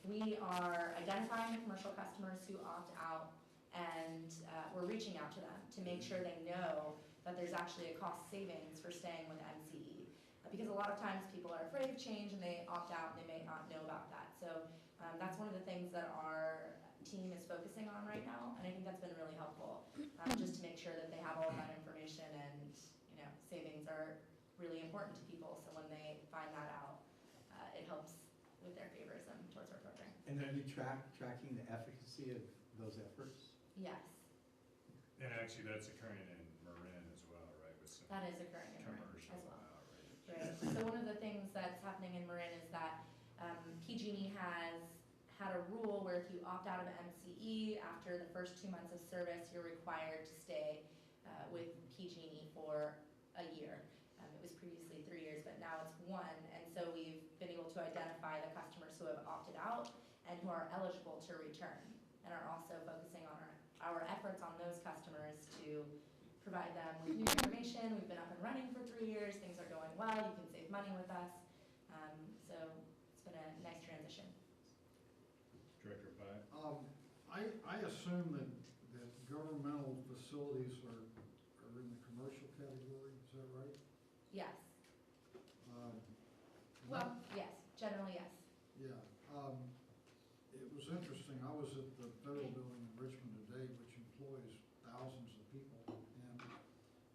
we are identifying the commercial customers who opt out, and we're reaching out to them to make sure they know that there's actually a cost savings for staying with MCE. Because a lot of times people are afraid of change and they opt out and they may not know about that. So that's one of the things that our team is focusing on right now, and I think that's been really helpful, just to make sure that they have all that information, and savings are really important to people, so when they find that out, it helps with their favorism towards our program. And are you tracking the efficacy of those efforts? Yes. And actually, that's occurring in Marin as well, right? With some That is occurring in Marin commercial as well. outreach. Right. So one of the things that's happening in Marin is that PG&E has had a rule where if you opt out of MCE after the first 2 months of service, you're required to stay with PG&E for a year. It was previously 3 years, but now it's 1. And so we've been able to identify the customers who have opted out and who are eligible to return, and are also focusing on our efforts on those customers to provide them with new information. We've been up and running for 3 years. Things are going well. You can save money with us. So it's been a nice transition. Director Pye? I assume that governmental facilities are in the commercial category, is that right? Yes. Well, yes, generally yes. Yeah. It was interesting. I was at the federal building in Richmond today, which employs thousands of people, and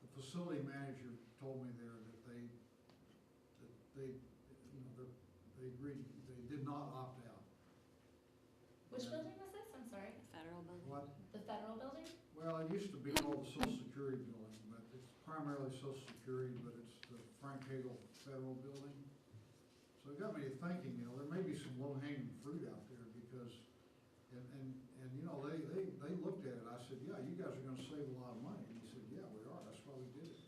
the facility manager told me there that they Which building was this? I'm sorry. Federal building. What? The federal building? Well, it used to be called the Social Security Building, but it's primarily Social Security, but it's the Frank Hagel Federal Building. So it got me to thinking, you know, there may be some low-hanging fruit out there because, and you know, they looked at it. I said, yeah, you guys are gonna save a lot of money. And he said, yeah, we are. That's why we did it.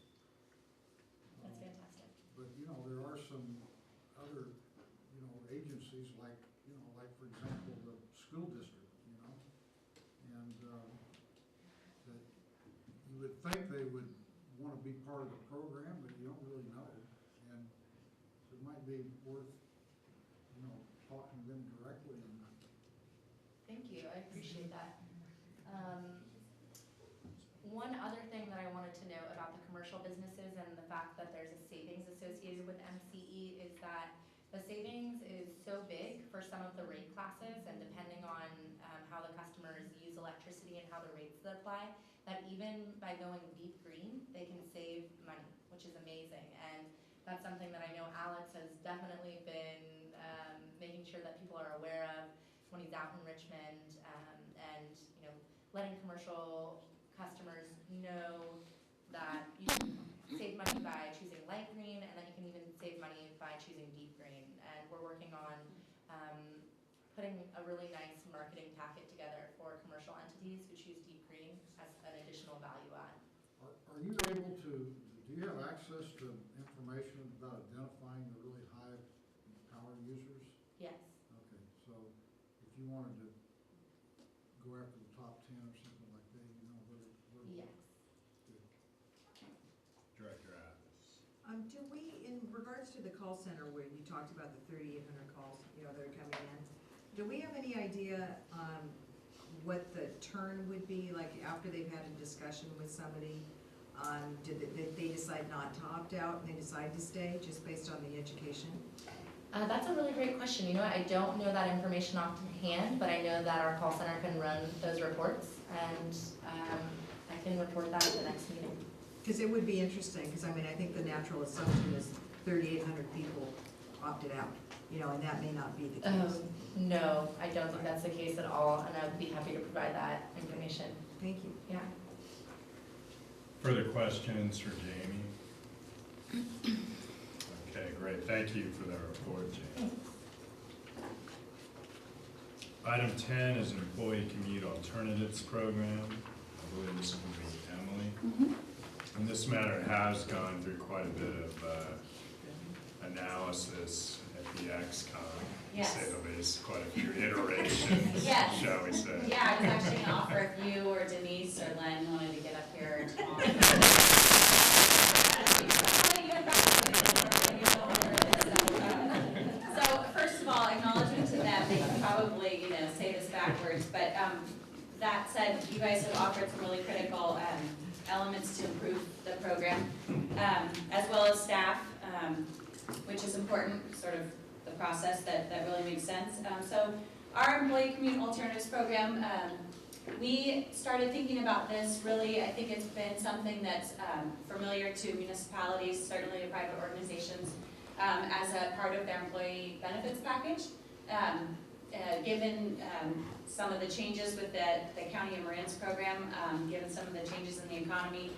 That's fantastic. But, you know, there are some other, you know, agencies like, you know, like for example, the school district, you know, and that you would think they would want to be part of the program, but you don't really know. And so it might be worth, you know, talking to them directly. And Thank you, I appreciate that. One other thing that I wanted to note about the commercial businesses and the fact that there's a savings associated with MCE is that the savings is so big for some of the rate classes, and depending on how the customers use electricity and how the rates that apply, that even by going deep green, they can save money, which is amazing. And that's something that I know Alex has definitely been making sure that people are aware of when he's out in Richmond, and you know, letting commercial customers know that you can save money by choosing light green, and that you can even save money by choosing deep green. And we're working on putting a really nice marketing packet together for commercial entities who choose deep green as an additional value add. are you able to, do you have access to information about identifying the really high power users? Yes. Okay, so if you wanted to go after the top 10 or something like that, you know where Yes. Director Addis. Do we, in regards to the call center where you talked about the 3,800 calls, you know, that are coming in, do we have any idea what the turn would be, like after they've had a discussion with somebody? Did they decide not to opt out and they decide to stay just based on the education? That's a really great question. You know, I don't know that information offhand, but I know that our call center can run those reports, and I can report that at the next meeting. Because it would be interesting, because I mean, I think the natural assumption is 3,800 people opted out, you know, and that may not be the case. No, I don't think that's the case at all, and I would be happy to provide that information. Thank you. Yeah. Further questions for Jamie? Okay, great. Thank you for that report, Jamie. Item 10 is an employee commute alternatives program. I believe this will be Emily. And this matter has gone through quite a bit of analysis at the XCOM, to say the least, quite a few iterations, Yes. shall we say. Yeah, I was actually going to offer if you or Denise or Len wanted to get up here and talk. So first of all, acknowledgement to them, they can probably, you know, say this backwards, but that said, you guys have offered some really critical elements to improve the program, as well as staff, which is important, sort of the process that really makes sense. So our employee commute alternatives program, we started thinking about this really, I think it's been something that's familiar to municipalities, certainly to private organizations, as a part of their employee benefits package. Given some of the changes with the County of Marin's program, given some of the changes in the economy,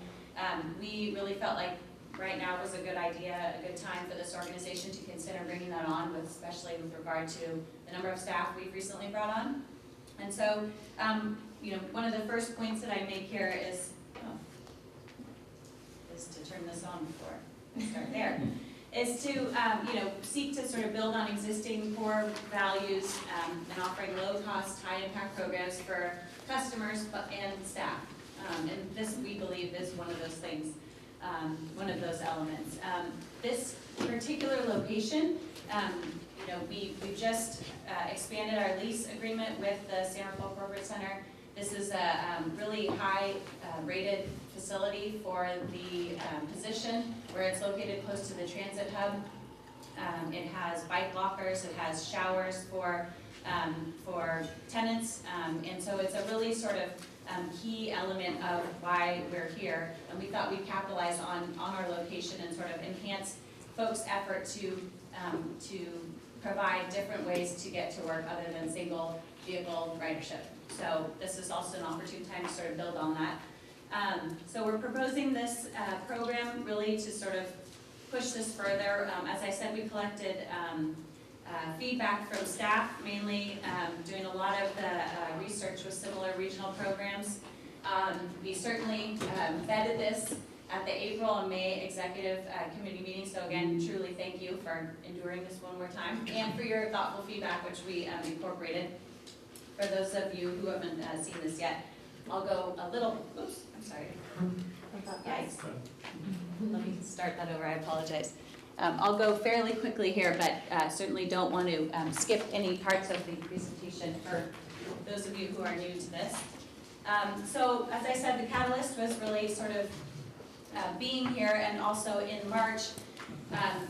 we really felt like right now was a good idea, a good time for this organization to consider bringing that on, especially with regard to the number of staff we've recently brought on. And so, you know, one of the first points that I make here is to turn this on before I start there. Is to you know, seek to sort of build on existing core values and offering low-cost, high-impact programs for customers and staff. And this, we believe, is one of those things, one of those elements. This particular location, you know, we've just expanded our lease agreement with the San Rafael Corporate Center. This is a really high-rated facility for the position, where it's located close to the transit hub. It has bike lockers, it has showers for tenants, and so it's a really sort of key element of why we're here. And we thought we'd capitalize on our location and sort of enhance folks' effort to provide different ways to get to work other than single vehicle ridership. So this is also an opportune time to sort of build on that. So we're proposing this program really to sort of push this further. As I said, we collected feedback from staff, mainly doing a lot of the research with similar regional programs. We certainly vetted this at the April and May executive committee meeting. So again, truly thank you for enduring this one more time and for your thoughtful feedback, which we incorporated. For those of you who haven't seen this yet, I'll go a little, oops, I'm sorry. Yikes. Let me start that over, I apologize. I'll go fairly quickly here, but certainly don't want to skip any parts of the presentation for those of you who are new to this. So as I said, the catalyst was really sort of being here, and also in March,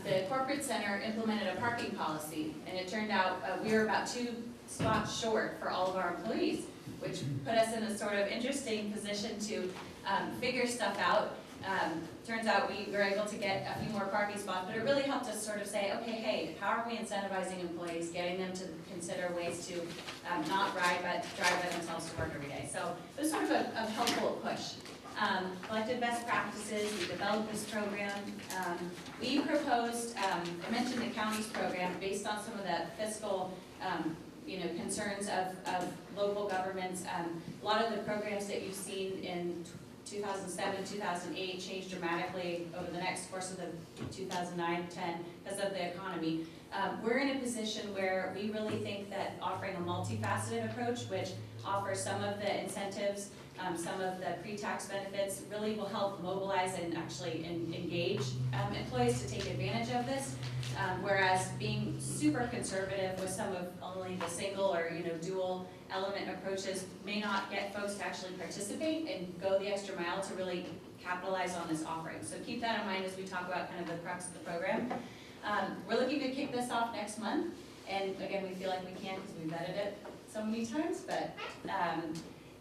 the corporate center implemented a parking policy, and it turned out we were about 2 spots short for all of our employees, which put us in a sort of interesting position to figure stuff out. Turns out we were able to get a few more parking spots, but it really helped us sort of say, okay, hey, how are we incentivizing employees, getting them to consider ways to not ride, but drive by themselves to work every day. So it was sort of a helpful push. Collected best practices, we developed this program. We proposed, I mentioned the county's program based on some of the fiscal concerns of local governments. A lot of the programs that you've seen in 2007, 2008 changed dramatically over the next course of the 2009-10 because of the economy. We're in a position where we really think that offering a multifaceted approach, which offers some of the incentives, some of the pre-tax benefits, really will help mobilize and actually engage employees to take advantage of this. Whereas being super conservative with some of only the single or dual element approaches may not get folks to actually participate and go the extra mile to really capitalize on this offering. So keep that in mind as we talk about kind of the crux of the program. We're looking to kick this off next month, and again, we feel like we can't because we vetted it so many times, but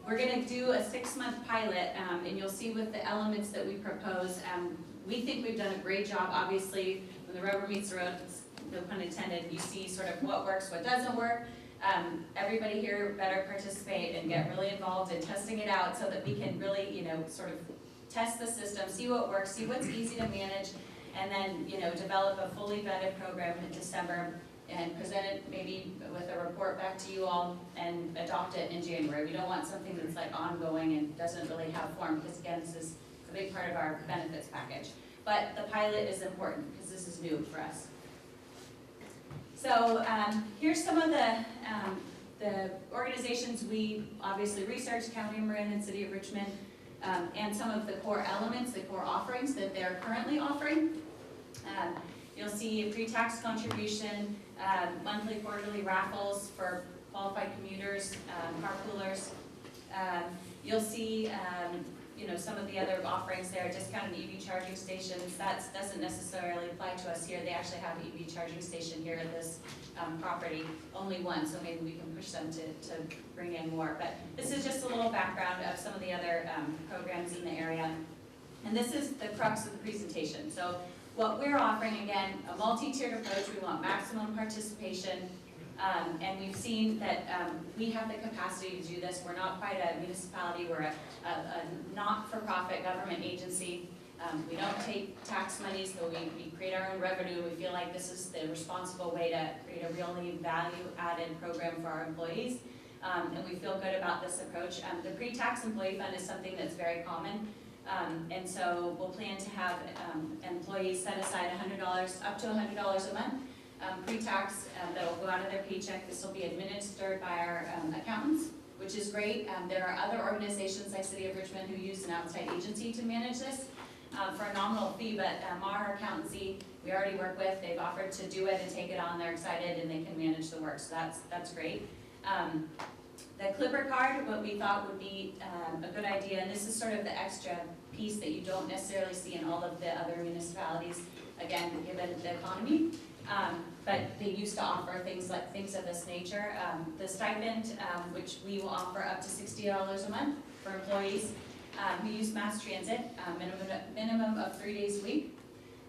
we're going to do a 6-month pilot, and you'll see with the elements that we propose, we think we've done a great job. Obviously, when the rubber meets the road, no pun intended, you see sort of what works, what doesn't work. Everybody here better participate and get really involved in testing it out so that we can really, sort of test the system, see what works, see what's easy to manage, and then, develop a fully vetted program in December and present it maybe with a report back to you all and adopt it in January. We don't want something that's like ongoing and doesn't really have form, because again, this is a big part of our benefits package. But the pilot is important because this is new for us. So here's some of the organizations we obviously researched, County of Marin and City of Richmond, and some of the core elements, the core offerings that they're currently offering. You'll see a pre-tax contribution, monthly, quarterly raffles for qualified commuters, carpoolers. You'll see some of the other offerings there, discounted EV charging stations. That doesn't necessarily apply to us here. They actually have an EV charging station here at this property, only one, so maybe we can push them to bring in more. But this is just a little background of some of the other programs in the area. And this is the crux of the presentation. So what we're offering, again, a multi-tiered approach. We want maximum participation. And we've seen that we have the capacity to do this. We're not quite a municipality. We're a not-for-profit government agency. We don't take tax money, so we create our own revenue. We feel like this is the responsible way to create a really value-added program for our employees. And we feel good about this approach. The pre-tax employee fund is something that's very common. And so we'll plan to have employees set aside $100, up to $100 a month, pre-tax, that will go out of their paycheck. This will be administered by our accountants, which is great. There are other organizations like City of Richmond who use an outside agency to manage this for a nominal fee, but our accountancy we already work with, they've offered to do it and take it on. They're excited and they can manage the work, so that's great. The Clipper card, what we thought would be a good idea, and this is sort of the extra piece that you don't necessarily see in all of the other municipalities, again, given the economy. But they used to offer things of this nature. The stipend, which we will offer up to $60 a month for employees who use mass transit, minimum of 3 days a week.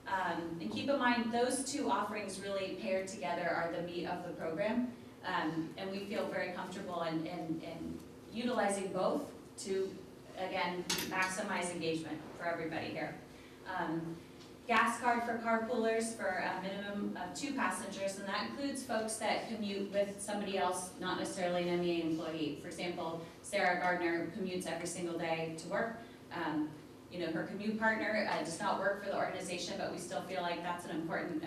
And keep in mind, those two offerings really paired together are the meat of the program. And we feel very comfortable in utilizing both to, again, maximize engagement for everybody here. Gas card for carpoolers for a minimum of 2 passengers, and that includes folks that commute with somebody else, not necessarily an MEA employee. For example, Sarah Gardner commutes every single day to work. You know, her commute partner does not work for the organization, but we still feel like that's an important,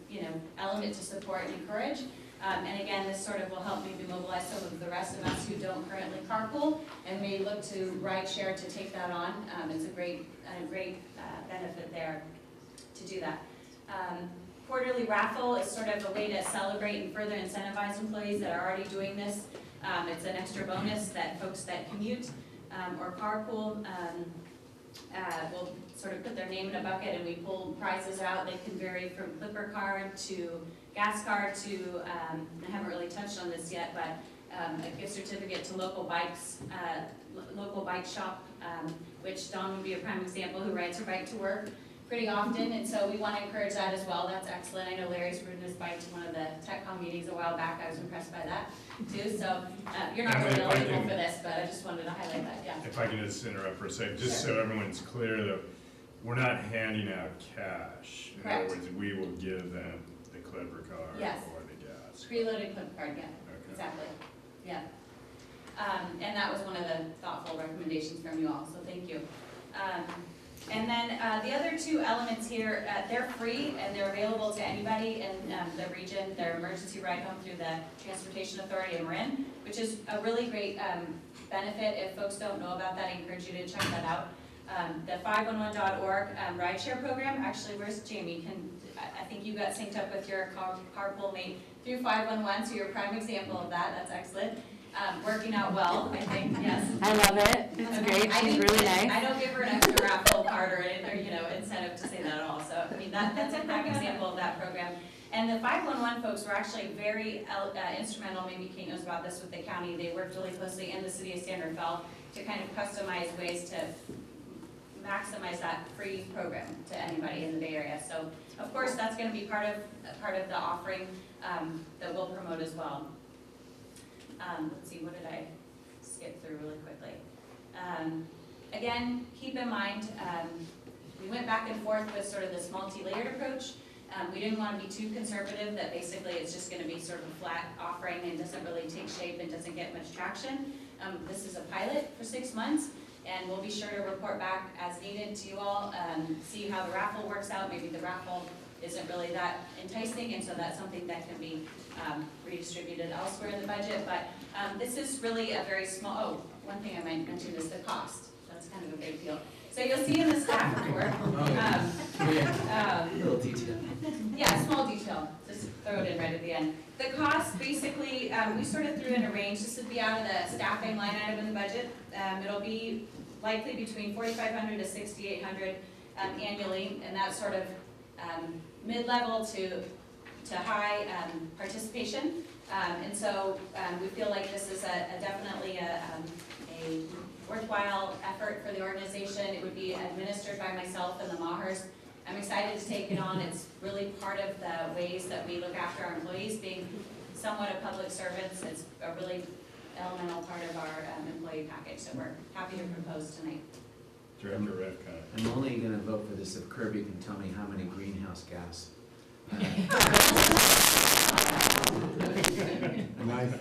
you know, element to support and encourage. And again, this sort of will help maybe mobilize some of the rest of us who don't currently carpool and may look to rideshare to take that on. It's a great benefit there to do that. Quarterly raffle is sort of a way to celebrate and further incentivize employees that are already doing this. It's an extra bonus that folks that commute or carpool will sort of put their name in a bucket, and we pull prizes out. They can vary from Clipper card to gas card to, I haven't really touched on this yet, but a gift certificate to local bikes, local bike shop, which Dawn would be a prime example, who rides her bike to work pretty often, and so we want to encourage that as well. That's excellent. I know Larry's ridden his bike to one of the TechCom meetings a while back. I was impressed by that too. So you're not really eligible for this, but I just wanted to highlight that. Yeah. If I can just interrupt for a second, just so everyone's clear that we're not handing out cash. In Correct. other words, we will give them the Clipper card Yes. or the gas. Preloaded clip card, yeah. Okay. Exactly. Yeah. And that was one of the thoughtful recommendations from you all, so thank you. And then the other 2 elements here, they're free and they're available to anybody in the region. They're emergency ride home through the Transportation Authority in Marin, which is a really great benefit. If folks don't know about that, I encourage you to check that out. The 511.org rideshare program, actually, where's Jamie? I think you got synced up with your carpool mate through 511, so you're a prime example of that. That's excellent. Working out well, I think, yes. I love it. It's great. She's really nice. I don't give her an extra raffle card or you know, incentive to say that at all. So I mean, that's a prime example of that program. And the 511 folks were actually very instrumental. Maybe Kate knows about this with the county. They worked really closely in the city of San Rafael to kind of customize ways to maximize that free program to anybody in the Bay Area. So of course, that's going to be part of the offering that we'll promote as well. Let's see, what did I skip through really quickly? Again, keep in mind, we went back and forth with sort of this multi-layered approach. We didn't want to be too conservative that basically it's just going to be sort of a flat offering and doesn't really take shape and doesn't get much traction. This is a pilot for 6 months, and we'll be sure to report back as needed to you all, see how the raffle works out. Maybe the raffle isn't really that enticing, and so that's something that can be redistributed elsewhere in the budget. But this is really a very small, oh, one thing I might mention is the cost. That's kind of a big deal. So you'll see in the staff report. Little detail. Yeah, small detail. Just throw it in right at the end. The cost, basically, we sort of threw in a range. This would be out of the staffing line item in the budget. It'll be likely between $4,500 to $6,800 annually, and that's sort of mid-level to high participation. And so we feel like this is definitely a worthwhile effort for the organization. It would be administered by myself and the Mahers. I'm excited to take it on. It's really part of the ways that we look after our employees. Being somewhat of public servants, it's a really elemental part of our employee package that we're happy to propose tonight. Director Revcon. I'm only going to vote for this if Kirby can tell me how many greenhouse gas. Nice.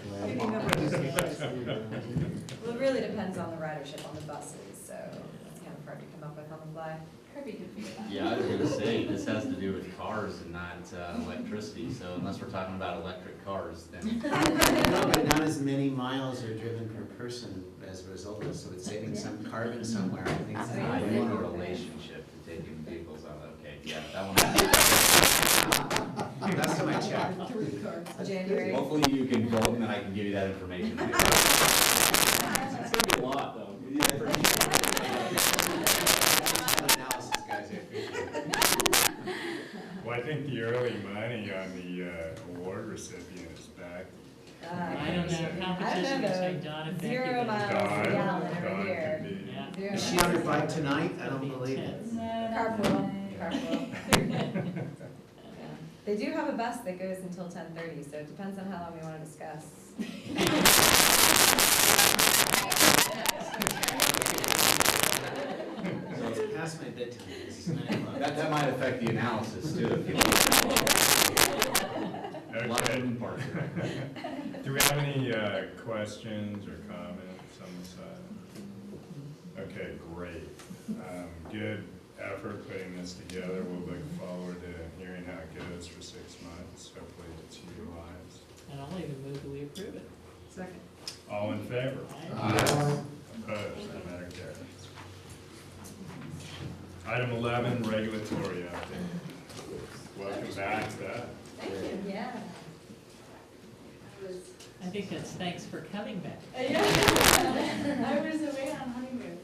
Well, it really depends on the ridership on the buses, so it's kind of hard to come up with on the fly. Kirby could figure that out. Yeah, I was gonna say, this has to do with cars and not electricity, so unless we're talking about electric cars, then. No, but not as many miles are driven per person as a result of this, so it's saving some carbon somewhere. I think it's I not want a relationship to taking vehicles out, okay, yeah, that one. That's to my check. January. Hopefully you can vote and then I can give you that information. It's gonna be a lot, though. Analysis, guys, I appreciate it. Well, I think the early money on the award recipient is back. I don't know, competition between Dawn and Becky. 0 miles per gallon over here. Yeah. Is she on her bike tonight? I don't believe it. Carpool. carpool. Yeah. They do have a bus that goes until 10:30, so it depends on how long we want to discuss. So it's past my bedtime. It's 9 o'clock. That might affect the analysis too, if you. A lot of moving parts. Do we have any questions or comments on the side? Okay, great. Good effort putting this together. We'll look forward to hearing how it goes for 6 months. Hopefully it's utilized. And I'll even move that we approve it. Second. All in favor? Aye. Opposed? That matter carries. Item 11, regulatory update. Welcome back, Beth. Thank you. Yeah. I think that's thanks for coming back. Yeah, I was away on honeymoon.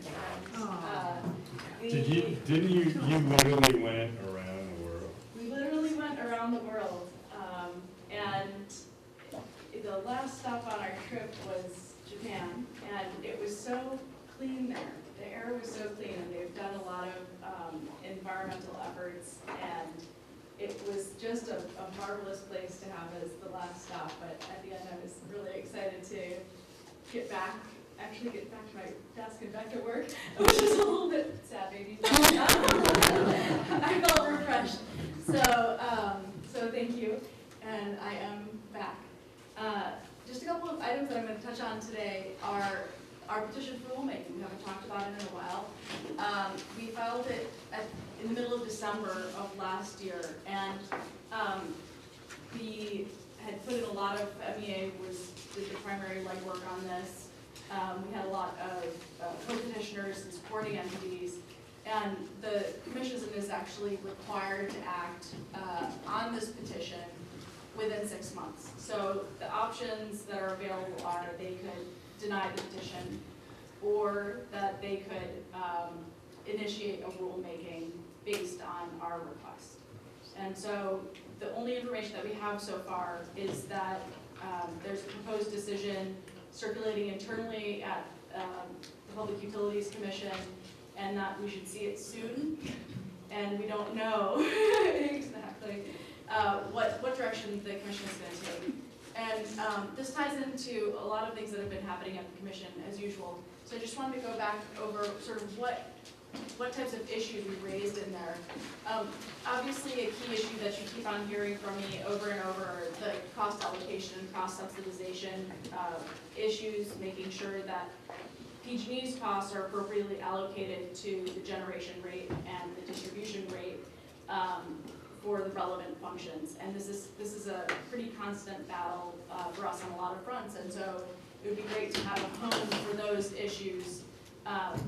Didn't you literally went around the world? We literally went around the world, and the last stop on our trip was Japan, and it was so clean there. The air was so clean, and they've done a lot of environmental efforts, and it was just a marvelous place to have as the last stop. But at the end, I was really excited to get back to my desk and back to work, which is a little bit sad maybe. I felt refreshed. So thank you, and I am back. Just a couple of items that I'm going to touch on today are our petition for rulemaking. We haven't talked about it in a while. We filed it in the middle of December of last year, and we had put in a lot of, MEA did the primary legwork on this. We had a lot of co-petitioners and supporting entities, and the commission is actually required to act on this petition within 6 months. So the options that are available are they could deny the petition, or that they could initiate a rulemaking based on our request. And so the only information that we have so far is that there's a proposed decision circulating internally at the Public Utilities Commission, and that we should see it soon. And we don't know exactly what direction the commission is going to take. And this ties into a lot of things that have been happening at the commission as usual. So I just wanted to go back over sort of what types of issues we raised in there. Obviously, a key issue that you keep on hearing from me over and over are the cost allocation and cross-subsidization issues, making sure that PG&E's costs are appropriately allocated to the generation rate and the distribution rate for the relevant functions. And this is a pretty constant battle for us on a lot of fronts, and so it would be great to have a home for those issues,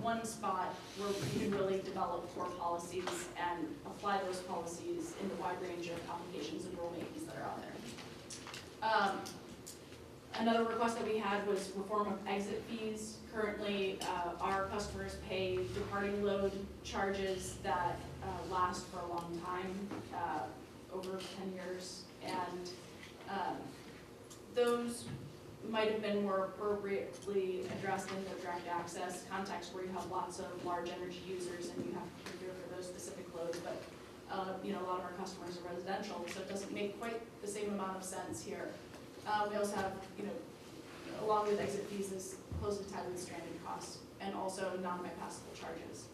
one spot where we can really develop core policies and apply those policies in the wide range of applications and rulemakings that are out there. Another request that we had was reform of exit fees. Currently, our customers pay departing load charges that last for a long time, over 10 years, and those might have been more appropriately addressed in the direct access context, where you have lots of large energy users and you have to procure for those specific loads. But a lot of our customers are residential, so it doesn't make quite the same amount of sense here. We also have, along with exit fees, is closely tied with stranded costs and also non-bypassable charges.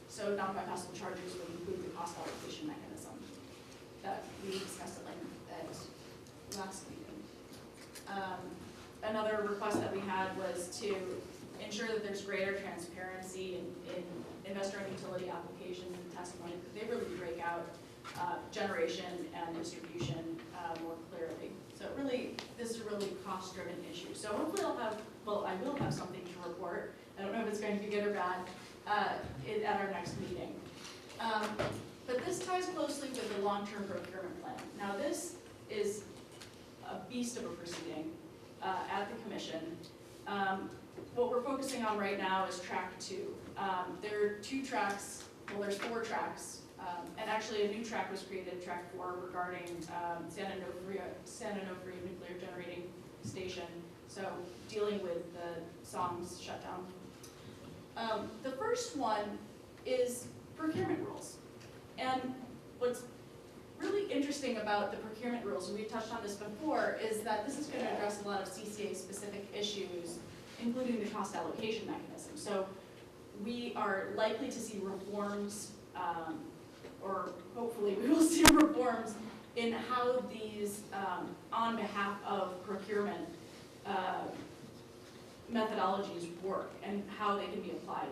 So non-bypassable charges would include the cost allocation mechanism that we discussed at length at last meeting. Another request that we had was to ensure that there's greater transparency in investor and utility application and testimony, because they really break out generation and distribution more clearly. So really, this is a really cost-driven issue. So hopefully I will have something to report. I don't know if it's going to be good or bad at our next meeting. But this ties closely with the long-term procurement plan. Now this is a beast of a proceeding at the commission. What we're focusing on right now is track 2. There are 2 tracks, well there's 4 tracks, and actually a new track was created, track 4, regarding San Onofre Nuclear Generating Station, so dealing with the SOMS shutdown. The first one is procurement rules. And what's really interesting about the procurement rules, and we touched on this before, is that this is going to address a lot of CCA-specific issues, including the cost allocation mechanism. So we are likely to see reforms, or hopefully we will see reforms in how these, on behalf of procurement, methodologies work and how they can be applied.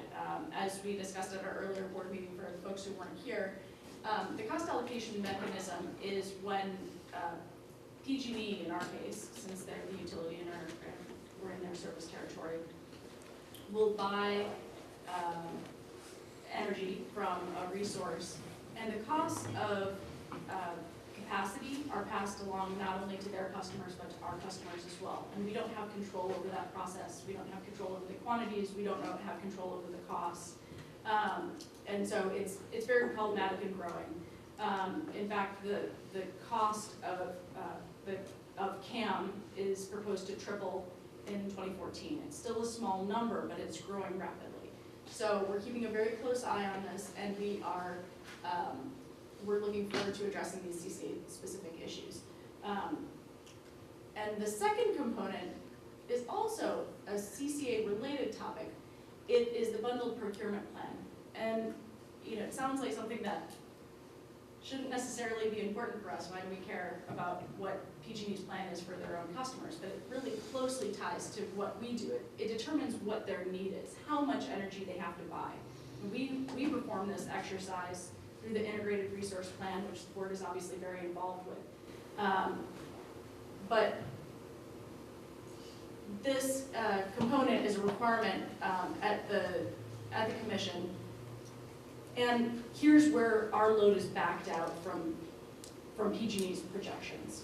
As we discussed at our earlier board meeting for folks who weren't here, the cost allocation mechanism is when PG&E, in our case, since they're the utility and we're in their service territory, will buy energy from a resource, and the costs of capacity are passed along not only to their customers but to our customers as well. And we don't have control over that process. We don't have control over the quantities. We don't have control over the costs. And so it's very problematic and growing. In fact, the cost of CAM is proposed to triple in 2014. It's still a small number, but it's growing rapidly. So we're keeping a very close eye on this, and we're looking forward to addressing these CCA-specific issues. And the second component is also a CCA-related topic. It is the bundled procurement plan. And it sounds like something that shouldn't necessarily be important for us. Why do we care about what PG&E's plan is for their own customers? But it really closely ties to what we do. It determines what their need is, how much energy they have to buy. And we perform this exercise through the integrated resource plan, which the board is obviously very involved with. But this component is a requirement at the commission. And here's where our load is backed out from PG&E's projections.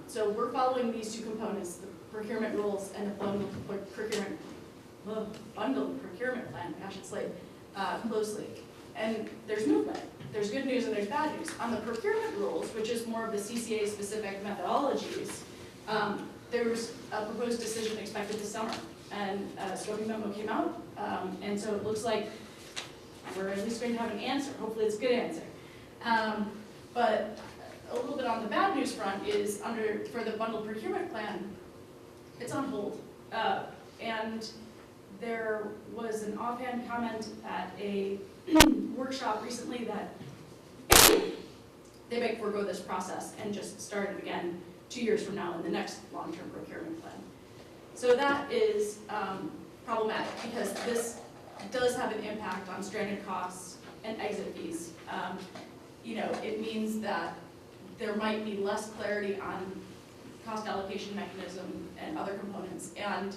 So we're following these two components, the procurement rules and the bundled procurement plan, gosh, it's late, closely. And there's movement. There's good news and there's bad news. On the procurement rules, which is more of the CCA-specific methodologies, there's a proposed decision expected this summer. And a scoping memo came out, and so it looks like we're at least going to have an answer. Hopefully it's a good answer. But a little bit on the bad news front is for the bundled procurement plan, it's on hold. And there was an offhand comment at a workshop recently that they might forego this process and just start it again 2 years from now in the next long-term procurement plan. So that is problematic because this does have an impact on stranded costs and exit fees. It means that there might be less clarity on cost allocation mechanism and other components. And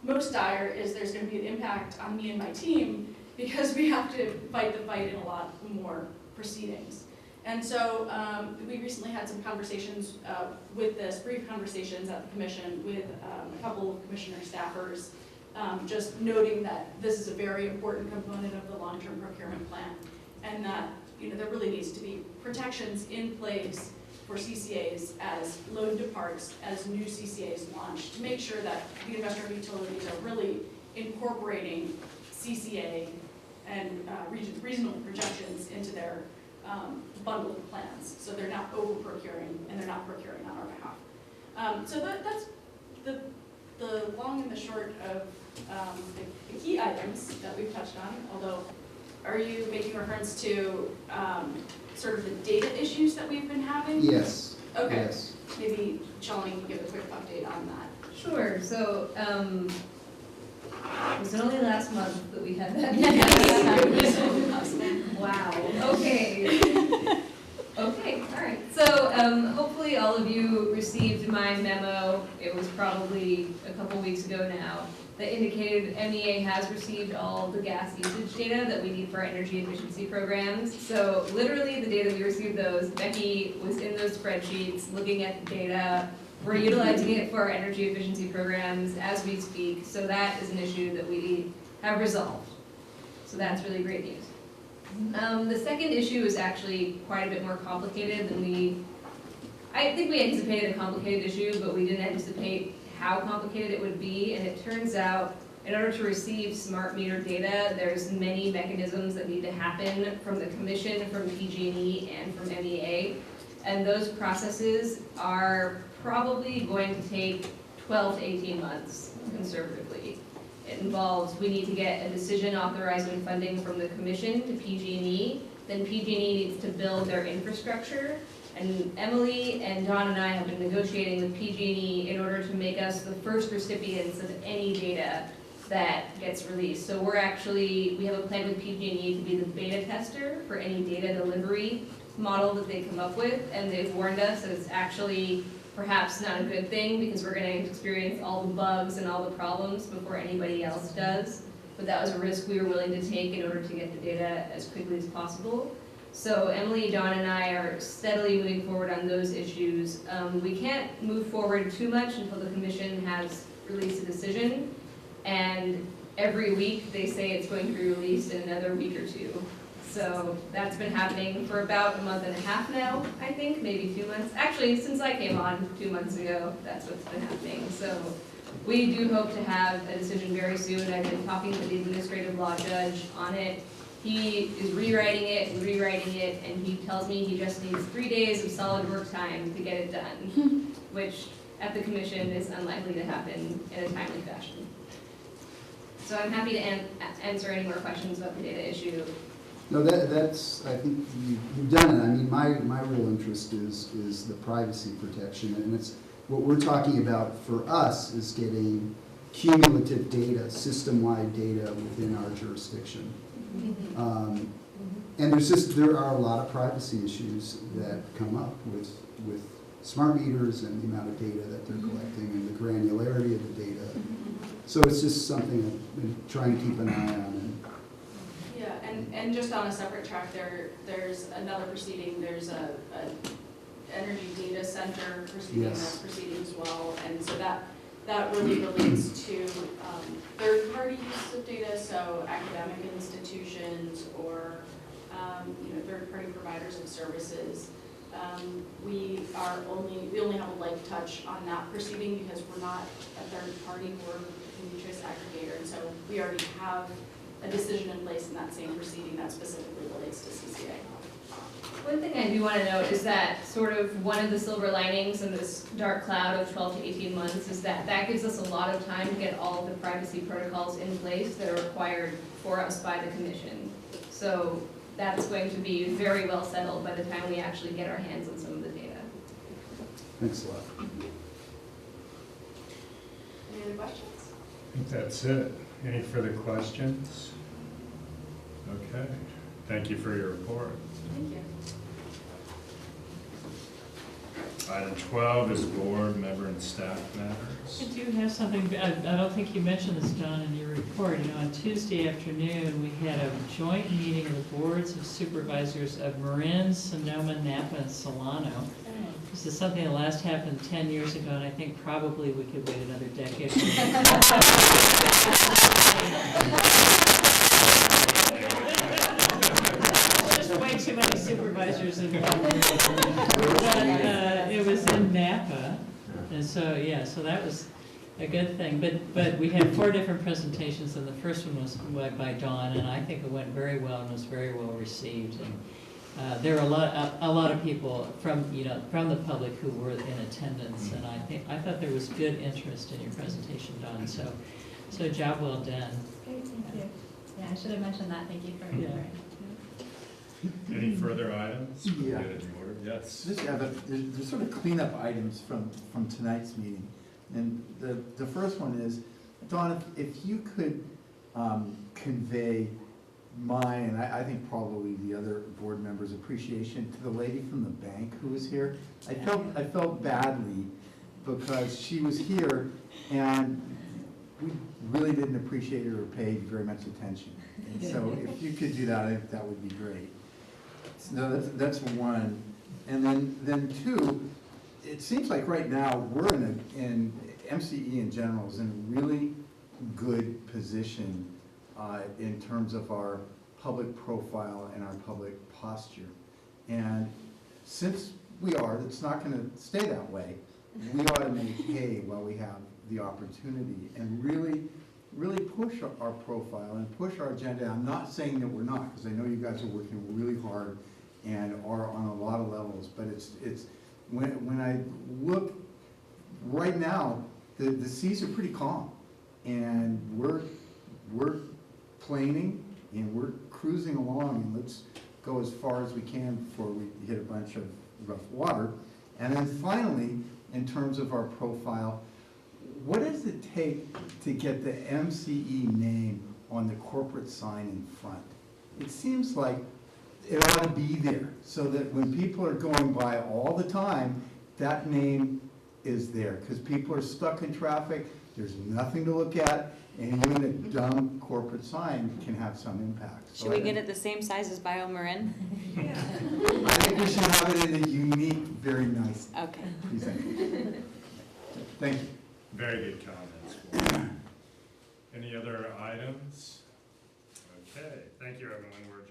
most dire is there's going to be an impact on me and my team because we have to fight the fight in a lot more proceedings. And so we recently had some conversations with this, brief conversations at the commission with a couple of commissioner staffers, just noting that this is a very important component of the long-term procurement plan, and that there really needs to be protections in place for CCAs as load departs, as new CCAs launch, to make sure that the investor utilities are really incorporating CCA and reasonable projections into their bundled plans, so they're not over-procuring and they're not procuring on our behalf. So that's the long and the short of the key items that we've touched on, although are you making reference to sort of the data issues that we've been having? Yes. Okay. Yes. Maybe Shalini can give a quick update on that. Sure, so, was it only last month that we had that? Wow, okay. Okay, all right. So hopefully all of you received my memo. It was probably a couple weeks ago now that indicated MEA has received all the gas usage data that we need for our energy efficiency programs. So literally the day that we received those, Becky was in those spreadsheets looking at the data. We're utilizing it for our energy efficiency programs as we speak. So that is an issue that we have resolved. So that's really great news. The second issue is actually quite a bit more complicated than I think we anticipated a complicated issue, but we didn't anticipate how complicated it would be, and it turns out In order to receive smart meter data, there's many mechanisms that need to happen from the commission, from PG&E, and from MEA. And those processes are probably going to take 12 to 18 months, conservatively. It involves, we need to get a decision authorizing funding from the commission to PG&E, then PG&E needs to build their infrastructure, and Emily and Don and I have been negotiating with PG&E in order to make us the first recipients of any data that gets released. So we have a plan with PG&E to be the beta tester for any data delivery model that they come up with, and they've warned us that it's actually perhaps not a good thing because we're going to experience all the bugs and all the problems before anybody else does. But that was a risk we were willing to take in order to get the data as quickly as possible. So Emily, Don, and I are steadily moving forward on those issues. We can't move forward too much until the commission has released a decision. And every week they say it's going to be released in another week or two. So that's been happening for about a month and a half now, I think, maybe 2 months. Actually, since I came on 2 months ago, that's what's been happening. So we do hope to have a decision very soon. I've been talking to the administrative law judge on it. He is rewriting it, and he tells me he just needs 3 days of solid work time to get it done, which at the commission is unlikely to happen in a timely fashion. So I'm happy to answer any more questions about the data issue. No, that's, I think you've done it. I mean, my real interest is the privacy protection, and it's, what we're talking about for us is getting cumulative data, system-wide data within our jurisdiction. And there are a lot of privacy issues that come up with smart meters and the amount of data that they're collecting and the granularity of the data. So it's just something I've been trying to keep an eye on. Yeah, and just on a separate track, there's another proceeding, there's a energy data center proceeding, that's proceeding as well, and so that really relates to third-party use of data, so academic institutions or third-party providers of services. We only have a light touch on that proceeding because we're not a third party, we're a community choice aggregator, and so we already have a decision in place in that same proceeding that specifically relates to CCA. One thing I do want to note is that sort of one of the silver linings in this dark cloud of 12 to 18 months is that gives us a lot of time to get all of the privacy protocols in place that are required for us by the commission. So that's going to be very well settled by the time we actually get our hands on some of the data. Thanks a lot. Any other questions? I think that's it. Any further questions? Okay. Thank you for your report. Thank you. Item 12 is board member and staff matters. I do have something, I don't think you mentioned this, John, in your report. On Tuesday afternoon, we had a joint meeting of the boards of supervisors of Marin, Sonoma, Napa, and Solano. This is something that last happened 10 years ago, and I think probably we could wait another decade. Just way too many supervisors involved. But it was in Napa, and so, yeah, so that was a good thing. But we had 4 different presentations, and the first one was by Dawn, and I think it went very well and was very well received. And there were a lot of people from the public who were in attendance, and I thought there was good interest in your presentation, Dawn. So job well done. Great, thank you. Yeah, I should have mentioned that. Thank you for remembering. Any further items? Yeah. Get it in order. Yes. There's sort of cleanup items from tonight's meeting. And the first one is, Dawn, if you could convey my, and I think probably the other board members' appreciation to the lady from the bank who was here. I felt badly because she was here and we really didn't appreciate her or pay very much attention. And so if you could do that, I think that would be great. So that's one. And then two, it seems like right now we're in MCE in general is in a really good position in terms of our public profile and our public posture. And since it's not going to stay that way, we ought to make hay while we have the opportunity and really really push our profile and push our agenda. I'm not saying that we're not, because I know you guys are working really hard and are on a lot of levels, but it's when I look right now, the seas are pretty calm, and we're planing and we're cruising along, and let's go as far as we can before we hit a bunch of rough water. And then finally, in terms of our profile, what does it take to get the MCE name on the corporate sign in front? It seems like it ought to be there, so that when people are going by all the time, that name is there, because people are stuck in traffic, there's nothing to look at, and even a dumb corporate sign can have some impact. So Should we get it the same size as Marin? I think we should have it in a unique, very nice presentation. Thank you. Very good comments. Any other items? Okay, thank you, everyone. We're